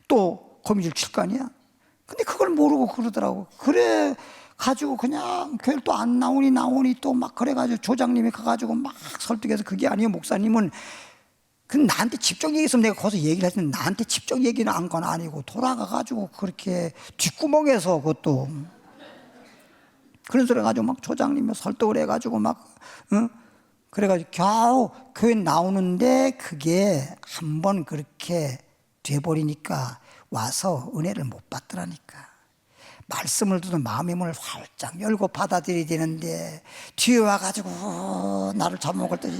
또 거미줄 칠 거 아니야? 근데 그걸 모르고 그러더라고. 그래 가지고 그냥 교회를 또 안 나오니 또 막 그래가지고 조장님이 가가지고 막 설득해서 그게 아니에요. 목사님은 그 나한테 직접 얘기했으면 내가 거기서 얘기를 했는데 나한테 직접 얘기는 한 건 아니고 돌아가가지고 그렇게 뒷구멍에서 그것도 그런 소리 해가지고 막 조장님이 설득을 해가지고 막 그래가지고 겨우 교회 나오는데 그게 한번 그렇게 돼버리니까 와서 은혜를 못 받더라니까. 말씀을 듣는 마음의 문을 활짝 열고 받아들여야 되는데 뒤에 와가지고 나를 잡아먹을 듯이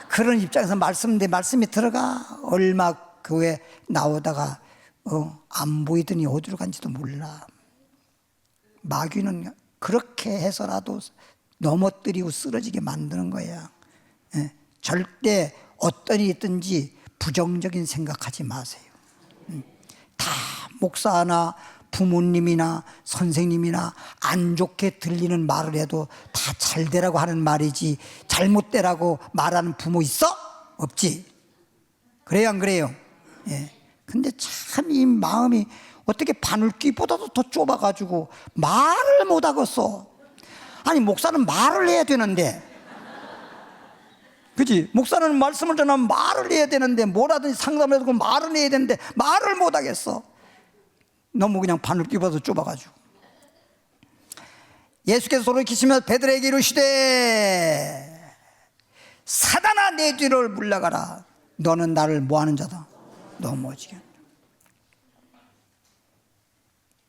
그런 입장에서 말씀이 들어가 얼마 교회 나오다가 안 보이더니 어디로 간지도 몰라. 마귀는 그렇게 해서라도 넘어뜨리고 쓰러지게 만드는 거야. 예. 절대 어떤 일이 있든지 부정적인 생각하지 마세요. 다 목사나 부모님이나 선생님이나 안 좋게 들리는 말을 해도 다 잘되라고 하는 말이지 잘못되라고 말하는 부모 있어? 없지. 그래요 안 그래요? 예. 근데 참 이 마음이 어떻게 바늘귀보다도 더 좁아가지고 말을 못하겠어. 아니 목사는 말을 해야 되는데, 그치? 목사는 말씀을 전하면 말을 해야 되는데, 뭐라든지 상담을 해도 말을 해야 되는데 말을 못하겠어. 너무 그냥 바늘귀보다 좁아가지고. 예수께서 돌이키시면서 베드로에게 이르시되 사단아 내 뒤를 물러가라. 너는 나를 뭐하는 자다? 넘어지게 한다.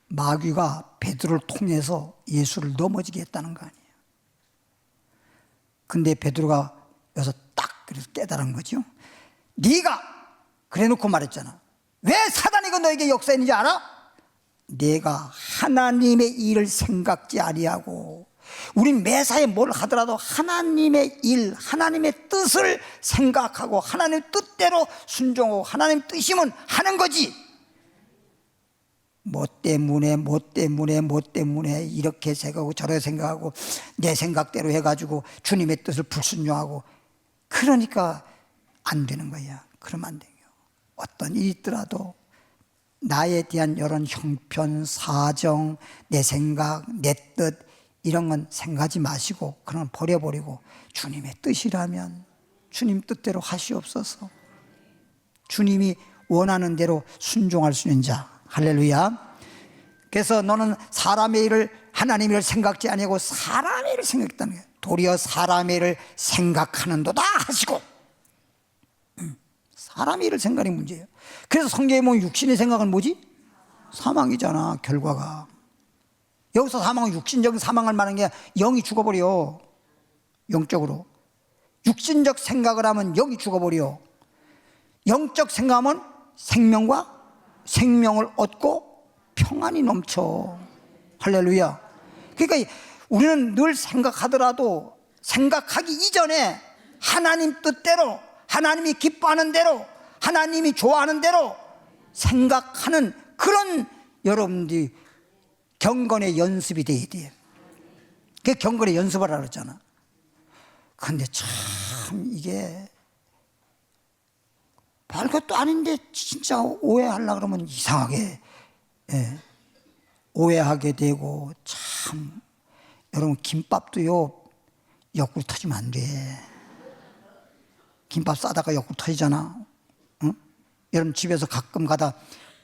마귀가 베드로를 통해서 예수를 넘어지게 했다는 거 아니에요. 근데 베드로가 여기서 딱 그래서 깨달은 거죠. 네가 그래놓고 말했잖아. 왜 사단이 너에게 역사했는지 알아? 내가 하나님의 일을 생각지 아니하고, 우린 매사에 뭘 하더라도 하나님의 일, 하나님의 뜻을 생각하고 하나님 뜻대로 순종하고 하나님 뜻이면 하는 거지. 뭐 때문에 이렇게 생각하고 저렇게 생각하고 내 생각대로 해가지고 주님의 뜻을 불순종하고, 그러니까 안 되는 거야. 그러면 안 돼요. 어떤 일이 있더라도 나에 대한 이런 형편, 사정, 내 생각, 내 뜻 이런 건 생각하지 마시고 그런 건 버려버리고 주님의 뜻이라면 주님 뜻대로 하시옵소서. 주님이 원하는 대로 순종할 수 있는 자. 할렐루야. 그래서 너는 사람의 일을 하나님의 일을 생각지 아니하고 사람의 일을 생각했다는 거예요. 도리어 사람의 일을 생각하는도다 하시고, 사람의 일을 생각하는 문제예요. 그래서 성경에 보면 육신의 생각은 뭐지? 사망이잖아. 결과가. 여기서 사망은 육신적인 사망을 말하는 게 영이 죽어버려. 영적으로. 육신적 생각을 하면 영이 죽어버려. 영적 생각하면 생명과 생명을 얻고 평안이 넘쳐. 할렐루야. 그러니까 우리는 늘 생각하더라도 생각하기 이전에 하나님 뜻대로, 하나님이 기뻐하는 대로, 하나님이 좋아하는 대로 생각하는 그런 여러분들이 경건의 연습이 돼야 돼요. 그게 경건의 연습을 하라 그랬잖아. 근데 참 이게 별것도 아닌데 진짜 오해하려고 그러면 이상하게, 예, 오해하게 되고. 참 여러분, 김밥도요 옆구리 터지면 안 돼. 김밥 싸다가 옆구리 터지잖아. 응? 여러분 집에서 가끔 가다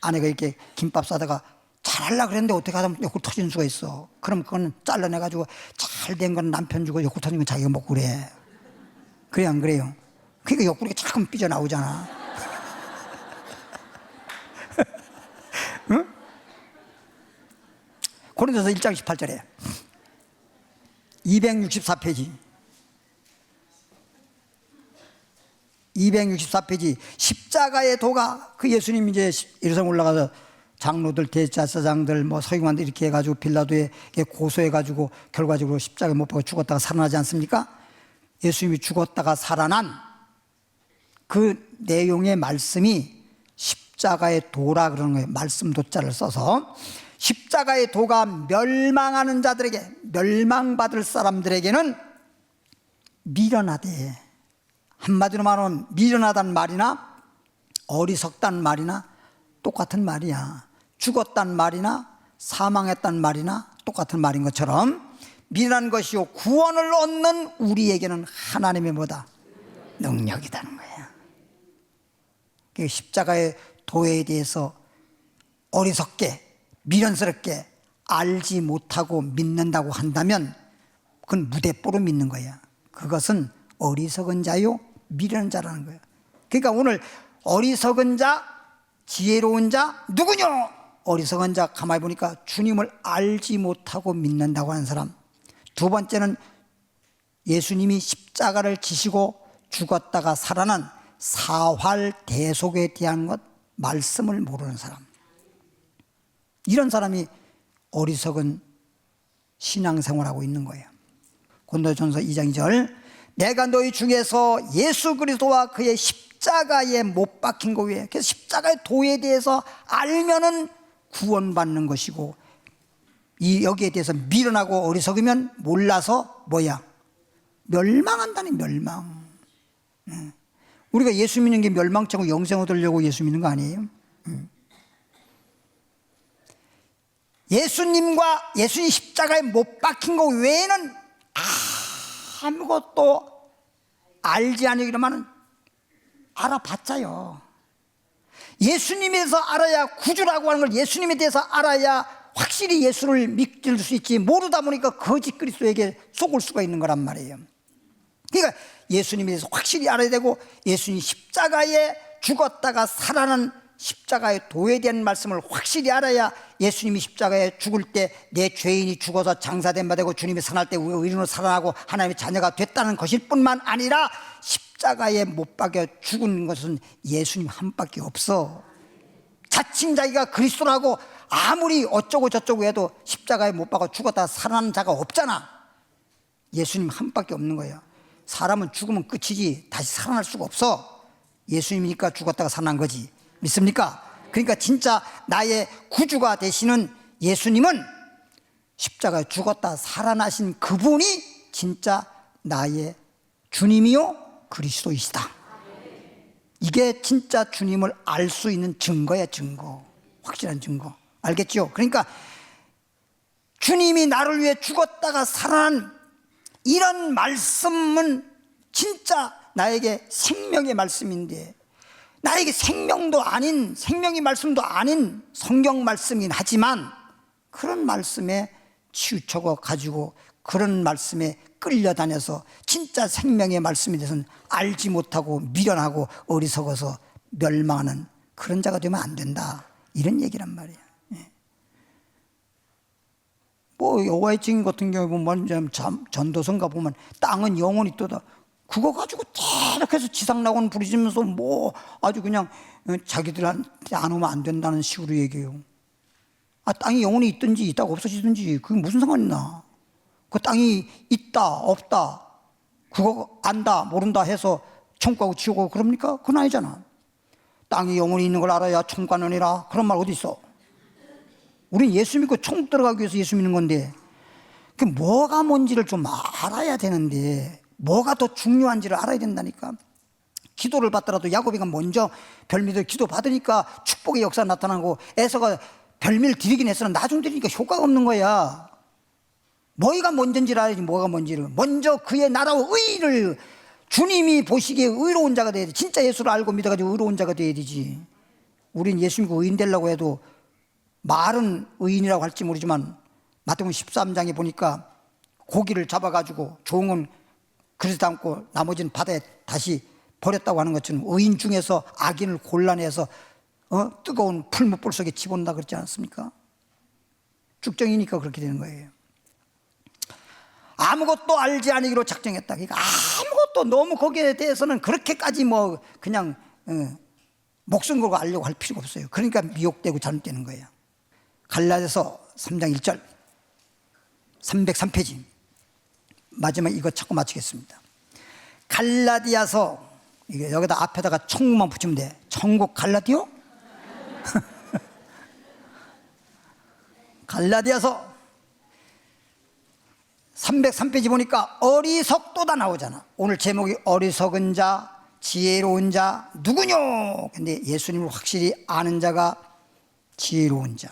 아내가 이렇게 김밥 싸다가 잘하려고 그랬는데 어떻게 하다 보면 옆구리 터지는 수가 있어. 그럼 그건 잘라내가지고 잘된 건 남편 주고 옆구리 터진 건 자기가 먹고 그래. 그래 안 그래요? 그러니까 옆구리가 자꾸 삐져나오잖아. 응? 고린도서 1장 18절에 264페이지 264페이지 십자가의 도가, 그 예수님 이제 예루살렘 올라가서 장로들, 대제사장들, 뭐 서기관들 이렇게 해가지고 빌라도에 고소해가지고 결과적으로 십자가에 못 박아 죽었다가 살아나지 않습니까? 예수님이 죽었다가 살아난 그 내용의 말씀이 십자가의 도라 그러는 거예요. 말씀 도자를 써서 십자가의 도가 멸망하는 자들에게, 멸망받을 사람들에게는 미련하대. 한마디로 말하면 미련하다는 말이나 어리석다는 말이나 똑같은 말이야. 죽었다는 말이나 사망했다는 말이나 똑같은 말인 것처럼 미련한 것이요 구원을 얻는 우리에게는 하나님의 뭐다? 능력이라는 거야. 십자가의 도에 대해서 어리석게 미련스럽게 알지 못하고 믿는다고 한다면 그건 무대뽀로 믿는 거야. 그것은 어리석은 자요 미련한 자라는 거야. 그러니까 오늘 어리석은 자, 지혜로운 자 누구냐? 어리석은 자 가만히 보니까 주님을 알지 못하고 믿는다고 하는 사람. 두 번째는 예수님이 십자가를 지시고 죽었다가 살아난 사활대속에 대한 것, 말씀을 모르는 사람. 이런 사람이 어리석은 신앙생활하고 있는 거예요. 고린도전서 2장 2절 내가 너희 중에서 예수 그리스도와 그의 십자가에 못 박힌 거 위에, 그래서 십자가의 도에 대해서 알면은 구원받는 것이고, 여기에 대해서 미련하고 어리석으면 몰라서 뭐야? 멸망한다는, 멸망. 우리가 예수 믿는 게 멸망처럼 영생 얻으려고 예수 믿는 거 아니에요? 예수님 십자가에 못 박힌 거 외에는 아무것도 알지 않으기로만은 알아봤자요. 예수님에 대해서 알아야, 구주라고 하는 걸 예수님에 대해서 알아야 확실히 예수를 믿을 수 있지, 모르다 보니까 거짓 그리스도에게 속을 수가 있는 거란 말이에요. 그러니까 예수님에 대해서 확실히 알아야 되고, 예수님 십자가에 죽었다가 살아난 십자가의 도에 대한 말씀을 확실히 알아야 예수님이 십자가에 죽을 때 내 죄인이 죽어서 장사된 바 되고 주님이 살아날 때 의인으로 살아나고 하나님의 자녀가 됐다는 것일 뿐만 아니라, 십자가에 못 박여 죽은 것은 예수님 한 밖에 없어. 자칭 자기가 그리스도라고 아무리 어쩌고 저쩌고 해도 십자가에 못 박아 죽었다가 살아난 자가 없잖아. 예수님 한 밖에 없는 거예요. 사람은 죽으면 끝이지 다시 살아날 수가 없어. 예수님이니까 죽었다가 살아난 거지. 믿습니까? 그러니까 진짜 나의 구주가 되시는 예수님은 십자가에 죽었다 살아나신 그분이 진짜 나의 주님이요 그리스도이시다. 이게 진짜 주님을 알 수 있는 증거야, 증거. 확실한 증거. 알겠죠? 그러니까 주님이 나를 위해 죽었다가 살아난 이런 말씀은 진짜 나에게 생명의 말씀인데, 나에게 생명도 아닌, 생명의 말씀도 아닌 성경 말씀이긴 하지만, 그런 말씀에 치우쳐 가지고 그런 말씀에 끌려다녀서 진짜 생명의 말씀에 대해서는 알지 못하고 미련하고 어리석어서 멸망하는 그런 자가 되면 안 된다, 이런 얘기란 말이에요. 뭐 여호와의 증인 같은 경우에 보면 전도서인가 보면 땅은 영원히 있도다, 그거 가지고 계속해서 지상낙원 부르시면서 뭐 아주 그냥 자기들한테 안 오면 안 된다는 식으로 얘기해요. 땅이 영원히 있든지 있다가 없어지든지 그게 무슨 상관이 있나? 그 땅이 있다 없다 그거 안다 모른다 해서 천국하고 지옥하고 그럽니까? 그건 아니잖아. 땅이 영원히 있는 걸 알아야 천국 가느니라, 그런 말 어디 있어? 우린 예수 믿고 천국 들어가기 위해서 예수 믿는 건데, 그 뭐가 뭔지를 좀 알아야 되는데, 뭐가 더 중요한지를 알아야 된다니까. 기도를 받더라도 야곱이가 먼저 별미들 기도 받으니까 축복의 역사가 나타나고, 에서가 별미를 드리긴 했으나 나중 드리니까 효과가 없는 거야. 뭐가 먼저인지를 알아야지. 뭐가 뭔지를. 먼저 그의 나라와 의를, 주님이 보시기에 의로운 자가 돼야 돼. 진짜 예수를 알고 믿어가지고 의로운 자가 돼야 되지. 우린 예수 믿고 의인 되려고 해도 말은 의인이라고 할지 모르지만 마태복음 13장에 보니까 고기를 잡아가지고 좋은 건 그릇에 담고 나머지는 바다에 다시 버렸다고 하는 것처럼, 의인 중에서 악인을 골라내서 뜨거운 풀무불 속에 집어넣는다 그랬지 않았습니까? 쭉정이니까 그렇게 되는 거예요. 아무것도 알지 않으기로 작정했다. 그러니까 아무것도, 너무 거기에 대해서는 그렇게까지 뭐 그냥 목숨 걸고 알려고 할 필요가 없어요. 그러니까 미혹되고 잘못되는 거예요. 갈라디아서 3장 1절 303페이지 마지막 이거 찾고 마치겠습니다. 갈라디아서, 이게 여기다 앞에다가 천국만 붙이면 돼. 천국 갈라디오? 갈라디아서 303페이지 보니까 어리석도다 나오잖아. 오늘 제목이 어리석은 자, 지혜로운 자 누구뇨? 근데 예수님을 확실히 아는 자가 지혜로운 자,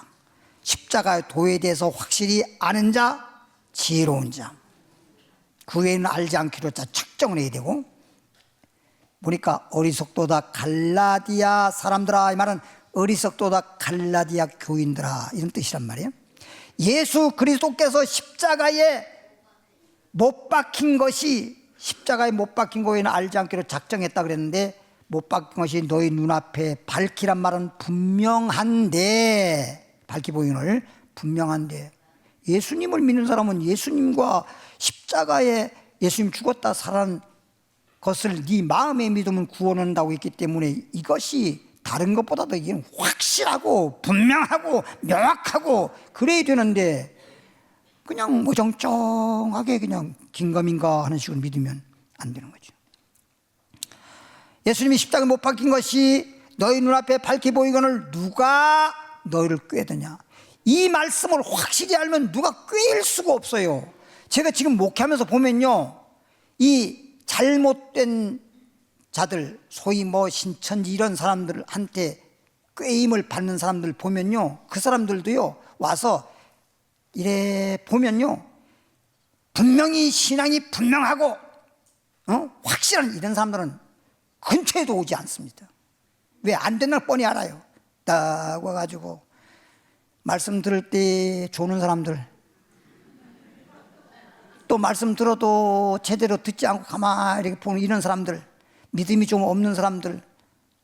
십자가의 도에 대해서 확실히 아는 자, 지혜로운 자, 그 외에는 알지 않기로 작정을 해야 되고, 보니까 어리석도다 갈라디아 사람들아, 이 말은 어리석도다 갈라디아 교인들아, 이런 뜻이란 말이에요. 예수 그리스도께서 십자가에 못 박힌 것이, 십자가에 못 박힌 거에는 알지 않기로 작정했다 그랬는데, 못 박힌 것이 너희 눈앞에 밝히란 말은 분명한데, 밝히 보이는 분명한데, 예수님을 믿는 사람은 예수님과 십자가에 예수님 죽었다 살아난 것을 네 마음에 믿으면 구원한다고 했기 때문에, 이것이 다른 것보다도 이게 확실하고 분명하고 명확하고 그래야 되는데, 그냥 어정쩡하게 그냥 긴가민가 하는 식으로 믿으면 안 되는 거죠. 예수님이 십자가에 못 박힌 것이 너희 눈앞에 밝게 보이거늘 누가 너희를 꾀드냐. 이 말씀을 확실히 알면 누가 꾀일 수가 없어요. 제가 지금 목회하면서 보면요, 이 잘못된 자들, 소위 뭐 신천지 이런 사람들한테 꾀임을 받는 사람들 보면요, 그 사람들도요 와서 이래 보면요 분명히 신앙이 분명하고 확실한 이런 사람들은 근처에도 오지 않습니다. 왜? 안 되는 걸 뻔히 알아요. 딱 와가지고 말씀 들을 때 조는 사람들, 또 말씀 들어도 제대로 듣지 않고 가만히 이렇게 보는 이런 사람들, 믿음이 좀 없는 사람들,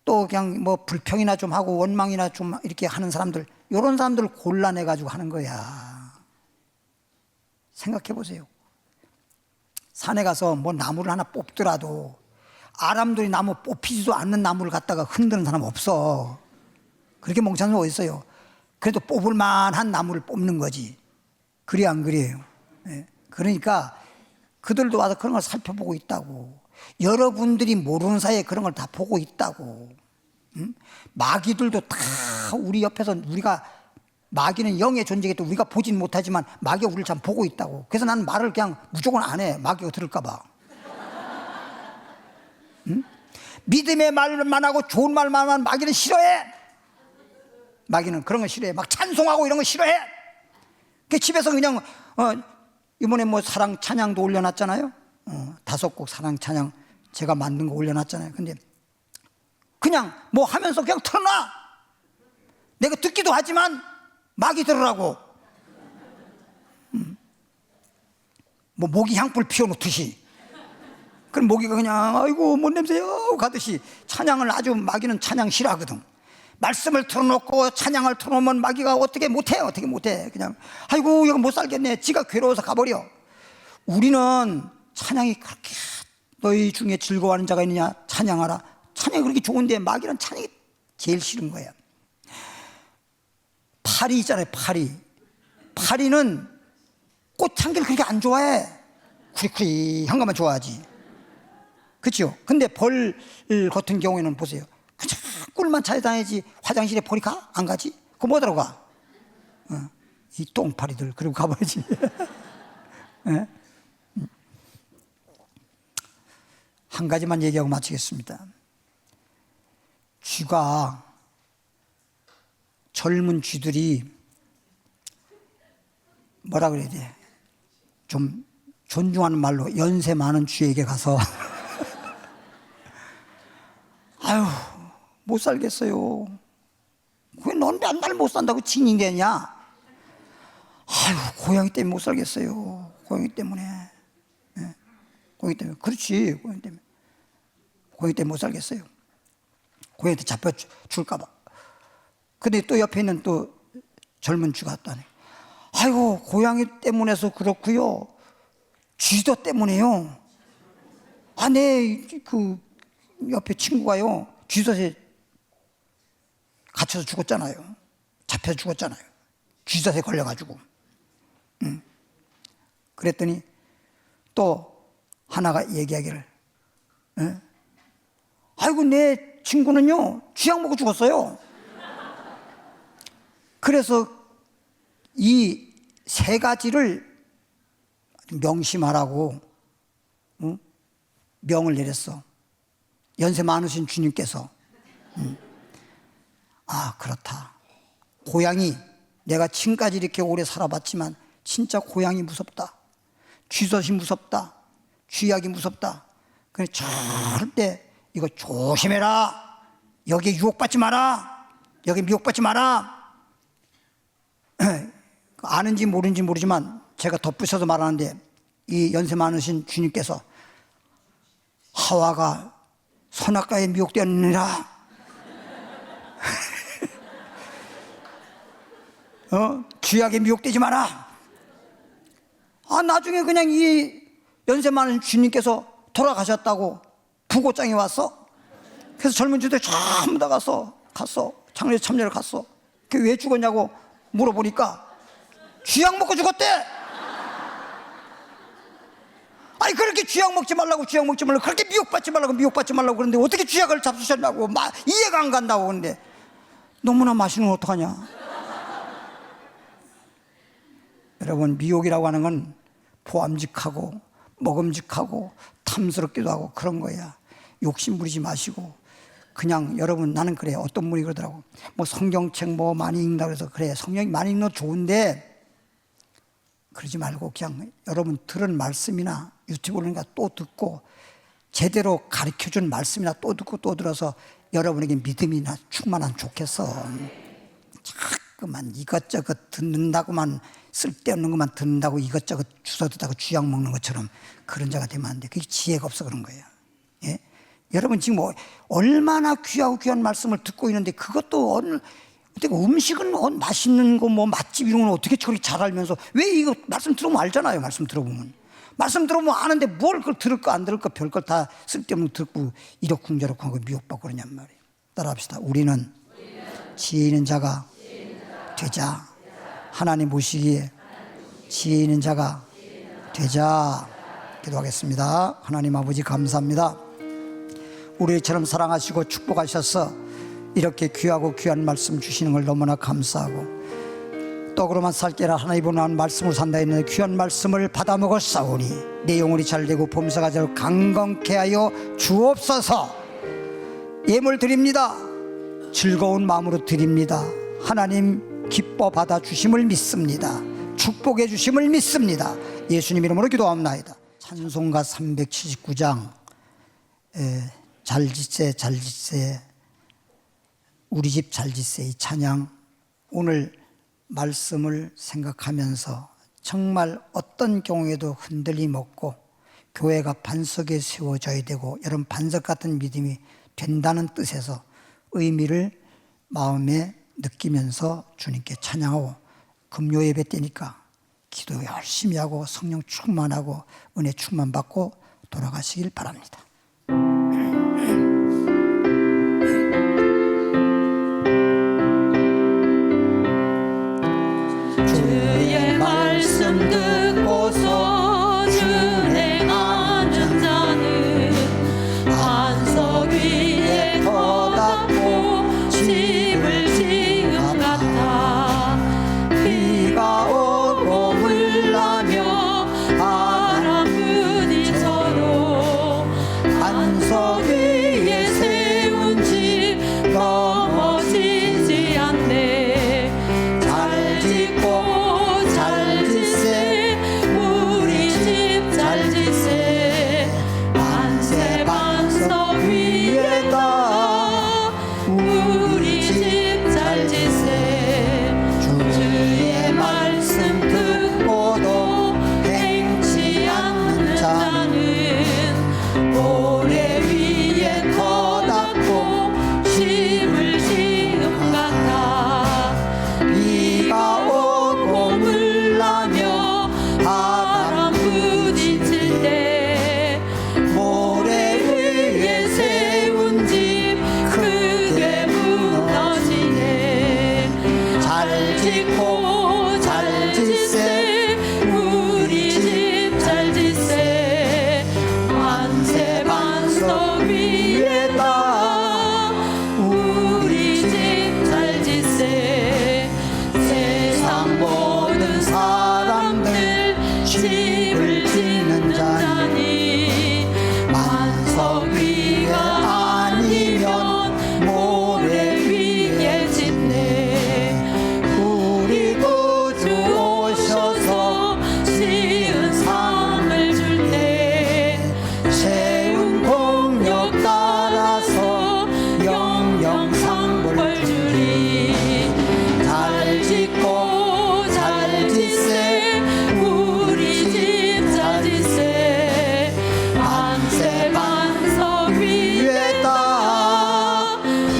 또 그냥 뭐 불평이나 좀 하고 원망이나 좀 이렇게 하는 사람들, 이런 사람들을 골라내가지고 하는 거야. 생각해 보세요. 산에 가서 뭐 나무를 하나 뽑더라도 아람들이 나무 뽑히지도 않는 나무를 갖다가 흔드는 사람 없어. 그렇게 멍청한 사람 어디 있어요. 그래도 뽑을 만한 나무를 뽑는 거지. 그래 안 그래요? 예. 그러니까 그들도 와서 그런 걸 살펴보고 있다고. 여러분들이 모르는 사이에 그런 걸 다 보고 있다고. 마귀들도 다 우리 옆에서, 우리가 마귀는 영의 존재겠다, 우리가 보진 못하지만 마귀가 우리를 참 보고 있다고. 그래서 나는 말을 그냥 무조건 안 해. 마귀가 들을까 봐. 믿음의 말만 하고 좋은 말만 하면 마귀는 싫어해. 마귀는 그런 거 싫어해. 막 찬송하고 이런 거 싫어해. 그 집에서 그냥 이번에 뭐 사랑 찬양도 올려놨잖아요. 5곡 사랑 찬양 제가 만든 거 올려놨잖아요. 근데 그냥 뭐 하면서 그냥 틀어놔. 내가 듣기도 하지만 마귀 들으라고. 뭐 모기 향불 피워놓듯이. 그럼 모기가 그냥 아이고 뭔 냄새야 가듯이 찬양을, 아주 마귀는 찬양 싫어하거든. 말씀을 틀어놓고 찬양을 틀어놓으면 마귀가 어떻게 못해. 그냥 아이고 이거 못 살겠네. 지가 괴로워서 가버려. 우리는 찬양이 그렇게, 너희 중에 즐거워하는 자가 있느냐 찬양하라. 찬양이 그렇게 좋은데 마귀는 찬양이 제일 싫은 거야. 파리 있잖아요. 파리는 꽃향기를 그렇게 안 좋아해. 쿠리쿠리한 것만 좋아하지. 그렇죠? 근데 벌 같은 경우에는 보세요. 그냥 꿀만 찾아다니지 화장실에 벌이 가? 안 가지? 그거 뭐하러 가? 이 똥파리들. 그리고 가버리지. 네? 한 가지만 얘기하고 마치겠습니다. 쥐가, 젊은 쥐들이 뭐라 그래야 돼? 좀 존중하는 말로 연세 많은 쥐에게 가서 아유 못 살겠어요. 왜 넌 맨날 못 산다고 징징대냐? 아유 고양이 때문에 못 살겠어요. 고양이 때문에. 네. 고양이 때문에. 그렇지. 고양이 때문에 못 살겠어요. 고양이한테 잡혀 줄까 봐. 근데 또 옆에 있는 또 젊은 쥐가 왔다네. 아이고 고양이 때문에서 그렇고요, 쥐도 때문에요. 내 그 옆에 친구가요 쥐덫에 갇혀서 죽었잖아요. 잡혀서 죽었잖아요. 쥐덫에 걸려가지고. 그랬더니 또 하나가 얘기하기를, 아이고 내 친구는요 쥐약 먹고 죽었어요. 그래서 이 세 가지를 명심하라고 명을 내렸어. 연세 많으신 주님께서. 아 그렇다. 고양이, 내가 지금까지 이렇게 오래 살아봤지만 진짜 고양이 무섭다. 쥐덫이 무섭다. 쥐약이 무섭다. 그래 절대 이거 조심해라. 여기에 유혹받지 마라. 여기 미혹받지 마라. 아는지 모르는지 모르지만 제가 덧붙여서 말하는데, 이 연세 많으신 주님께서 하와가 선악과에 미혹되었느니라. 쥐약에 미혹되지 마라. 나중에 그냥 이 연세 많은 주님께서 돌아가셨다고 부고장이 왔어. 그래서 젊은 주들 전부 다 갔어. 장례 참여를 갔어. 그 왜 죽었냐고 물어보니까 쥐약 먹고 죽었대. 아니 그렇게 쥐약 먹지 말라고 쥐약 먹지 말라고 그렇게 미혹받지 말라고 미혹받지 말라고 그러는데 어떻게 쥐약을 잡수셨냐고 이해가 안 간다고. 근데 너무나 맛있는 건 어떡하냐. 여러분, 미혹이라고 하는 건 보암직하고 먹음직하고 탐스럽기도 하고 그런 거야. 욕심 부리지 마시고 그냥 여러분, 나는 그래. 어떤 분이 그러더라고. 뭐 성경책 뭐 많이 읽는다고 해서 그래, 성경이 많이 읽는 건 좋은데 그러지 말고 그냥 여러분 들은 말씀이나 유튜브를 또 듣고 제대로 가르쳐준 말씀이나 또 듣고 또 들어서 여러분에게 믿음이나 충만하면 좋겠어. 자꾸만 이것저것 듣는다고만, 쓸데없는 것만 듣는다고 이것저것 주워듣다가 쥐약 먹는 것처럼 그런 자가 되면 안 돼. 그게 지혜가 없어 그런 거예요. 예? 여러분 지금 뭐 얼마나 귀하고 귀한 말씀을 듣고 있는데 그것도 어떻게 음식은 맛있는 거 뭐 맛집 이런 건 어떻게 저렇게 잘 알면서 왜 이거 말씀 들어보면 알잖아요. 말씀 들어보면 아는데 뭘 그걸 들을까 안 들을까 별걸 다 쓸데없는 듣고 이러쿵저러쿵 하고 미혹받고 그러냔 말이에요. 따라합시다. 우리는 지혜 있는 자가 되자. 하나님 보시기에 지혜 있는 자가 되자. 기도하겠습니다. 하나님 아버지 감사합니다. 우리처럼 사랑하시고 축복하셔서 이렇게 귀하고 귀한 말씀 주시는 걸 너무나 감사하고, 떡으로만 살게라 하나님 보는 말씀으로 산다 했는 귀한 말씀을 받아 먹었사오니 내 영혼이 잘되고 범사가 잘 강건케 하여 주옵소서. 예물 드립니다. 즐거운 마음으로 드립니다. 하나님 기뻐 받아 주심을 믿습니다. 축복해 주심을 믿습니다. 예수님 이름으로 기도합나이다. 찬송가 379장 잘짓세 잘짓세 우리 집 잘짓세, 이 찬양, 오늘 말씀을 생각하면서 정말 어떤 경우에도 흔들림 없고 교회가 반석에 세워져야 되고 여러분 반석 같은 믿음이 된다는 뜻에서 의미를 마음에 느끼면서 주님께 찬양하고, 금요 예배 때니까 기도 열심히 하고 성령 충만하고 은혜 충만 받고 돌아가시길 바랍니다. 주의 말씀 듣고서 준행하는 자는 반석 위에 터닫고 집을 지은 같아. 비가 오고 물나며 바람 부딪혀도 반석 위에 세운 집 넘어지지 않네. 잘 짓고 잘 짓세 우리 집 잘 짓세. 만세 반석 위에다 우리 집 잘 짓세. 주의 말씀 듣고도 행치 않는 자는 모래 위에 터닫고 집을 지은 같아. 비가 오고 물나며 바람 부딪힐 때 모래 위에 세운 집 크게 무너지네. 잘 짓고 잘 짓세 우리 집 잘 짓세. 만세 반석 위에다 우리 집 잘 짓세. 세상 모든 사람들 집을 짓는 자니 반석 위가 아니면 모래 위에 짓네. 우리 구주 오셔서 지은 상을 줄 때 세운 공력 따라서 영영 상벌 주리. 잘 짓고 잘 짓세 우리 집 잘 짓세. 만세 반석 위에다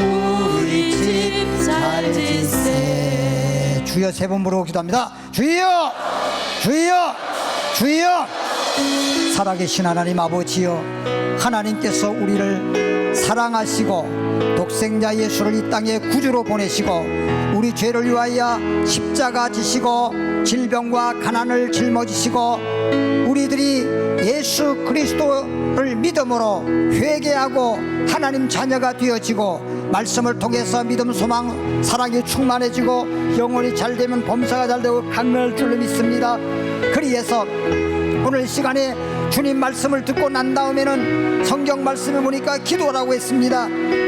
우리 집 잘 짓세. 주여 세 번 부르고 기도합니다. 주여 주여 주여. 살아계신 하나님 아버지여, 하나님께서 우리를 사랑하시고 독생자 예수를 이 땅에 구주로 보내시고 우리 죄를 위하여 십자가 지시고 질병과 가난을 짊어지시고 우리들이 예수 그리스도를 믿음으로 회개하고 하나님 자녀가 되어지고 말씀을 통해서 믿음, 소망, 사랑이 충만해지고 영혼이 잘되면 범사가 잘되고 강건할 줄로 믿습니다. 그리해서 오늘 시간에 주님 말씀을 듣고 난 다음에는 성경 말씀을 보니까 기도하라고 했습니다.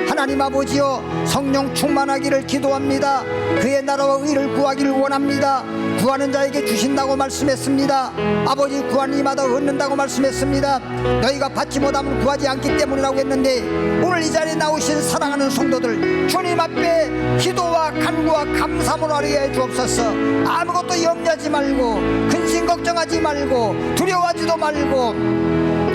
하나님 아버지여, 성령 충만하기를 기도합니다. 그의 나라와 의를 구하기를 원합니다. 구하는 자에게 주신다고 말씀했습니다. 아버지, 구하는 이마다 얻는다고 말씀했습니다. 너희가 받지 못하면 구하지 않기 때문이라고 했는데, 오늘 이 자리에 나오신 사랑하는 성도들, 주님 앞에 기도와 간구와 감사함으로 하게 해 주옵소서. 아무것도 염려하지 말고, 근심 걱정하지 말고, 두려워하지도 말고,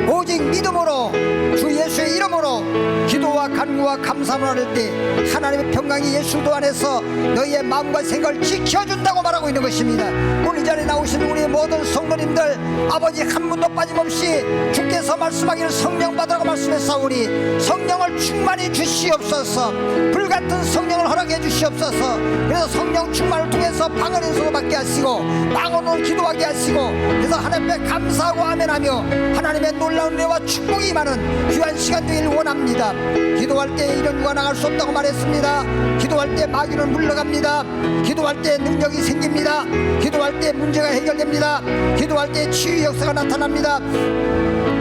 오직 믿음으로 주 예수의 이름으로 기도와 간구와 감사함을 할 때 하나님의 평강이 예수도 안에서 너희의 마음과 생각을 지켜준다고 말하고 있는 것입니다. 오늘 이 자리에 나오신 우리 모든 성도님들, 아버지 한 분도 빠짐없이 주께서 말씀하기를 성령 받으라고 말씀했사오니 성령을 충만히 주시옵소서. 불같은 성령을 허락해 주시옵소서. 그래서 성령 충만을 통해서 방언에서도 받게 하시고 방언으로 기도하게 하시고, 그래서 하나님께 감사하고 아멘하며 하나님의 놀라운 은혜와 축복이 임하는 귀한 시간 되길 원합니다. 기도할 때 이런 누가 나갈 수 없다고 말했습니다. 기도할 때 마귀는 물러갑니다. 기도할 때 능력이 생깁니다. 기도할 때 문제가 해결됩니다. 기도할 때 치유 역사가 나타납니다.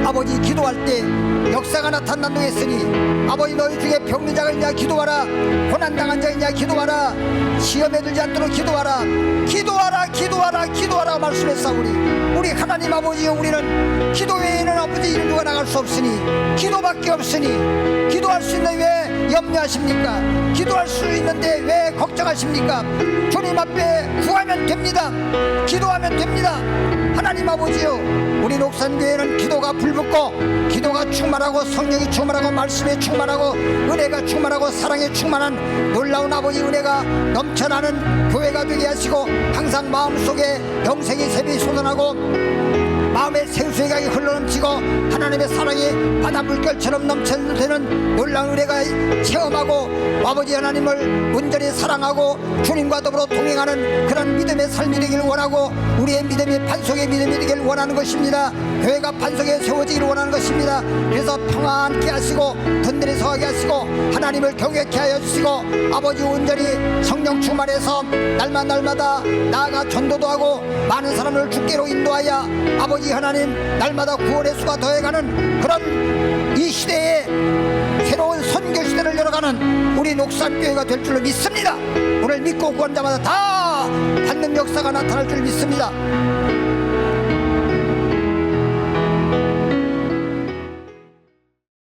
아버지, 기도할 때 역사가 나타난다고 했으니 아버지, 너희 중에 병든 자가 있냐 기도하라. 고난당한 자가 있냐 기도하라. 시험에 들지 않도록 기도하라. 기도하라, 기도하라, 기도하라 말씀했사오니, 우리 하나님 아버지여, 우리는 기도 외에는 아버지 이런 누가 나갈 수 없으니, 기도밖에 없으니 기도할 수 있는데 왜 염려하십니까? 기도할 수 있는데 왜 걱정하십니까? 주님 앞에 구하면 됩니다. 기도하면 됩니다. 하나님 아버지여, 우리 녹산교회는 기도가 불붙고 기도가 충만하고 성령이 충만하고 말씀이 충만하고 은혜가 충만하고 사랑이 충만한 놀라운 아버지 은혜가 넘쳐나는 교회가 되게 하시고, 항상 마음속에 영생의 샘이 솟아나고 마음의 생수의 강이 흘러넘치고 하나님의 사랑이 바다 물결처럼 넘쳐되는 놀라운 은혜가 체험하고, 아버지 하나님을 온전히 사랑하고 주님과 더불어 동행하는 그런 믿음의 삶이 되기를 원하고, 우리의 믿음이 반석의 믿음이 되기를 원하는 것입니다. 교회가 반석에 세워지기를 원하는 것입니다. 그래서 평안케 하시고 든든히 서하게 하시고 하나님을 경외케 하여 주시고, 아버지 온전히 성령 충만해서 날마다 나아가 전도도 하고 많은 사람을 주께로 인도하여 아버지 하나님 날마다 구원의 수가 더해가는 그런 이 시대에 새로운 선교 시대를 열어가는 우리 녹산교회가 될 줄로 믿습니다. 오늘 믿고 구한 자마다 다 받는 역사가 나타날 줄 믿습니다.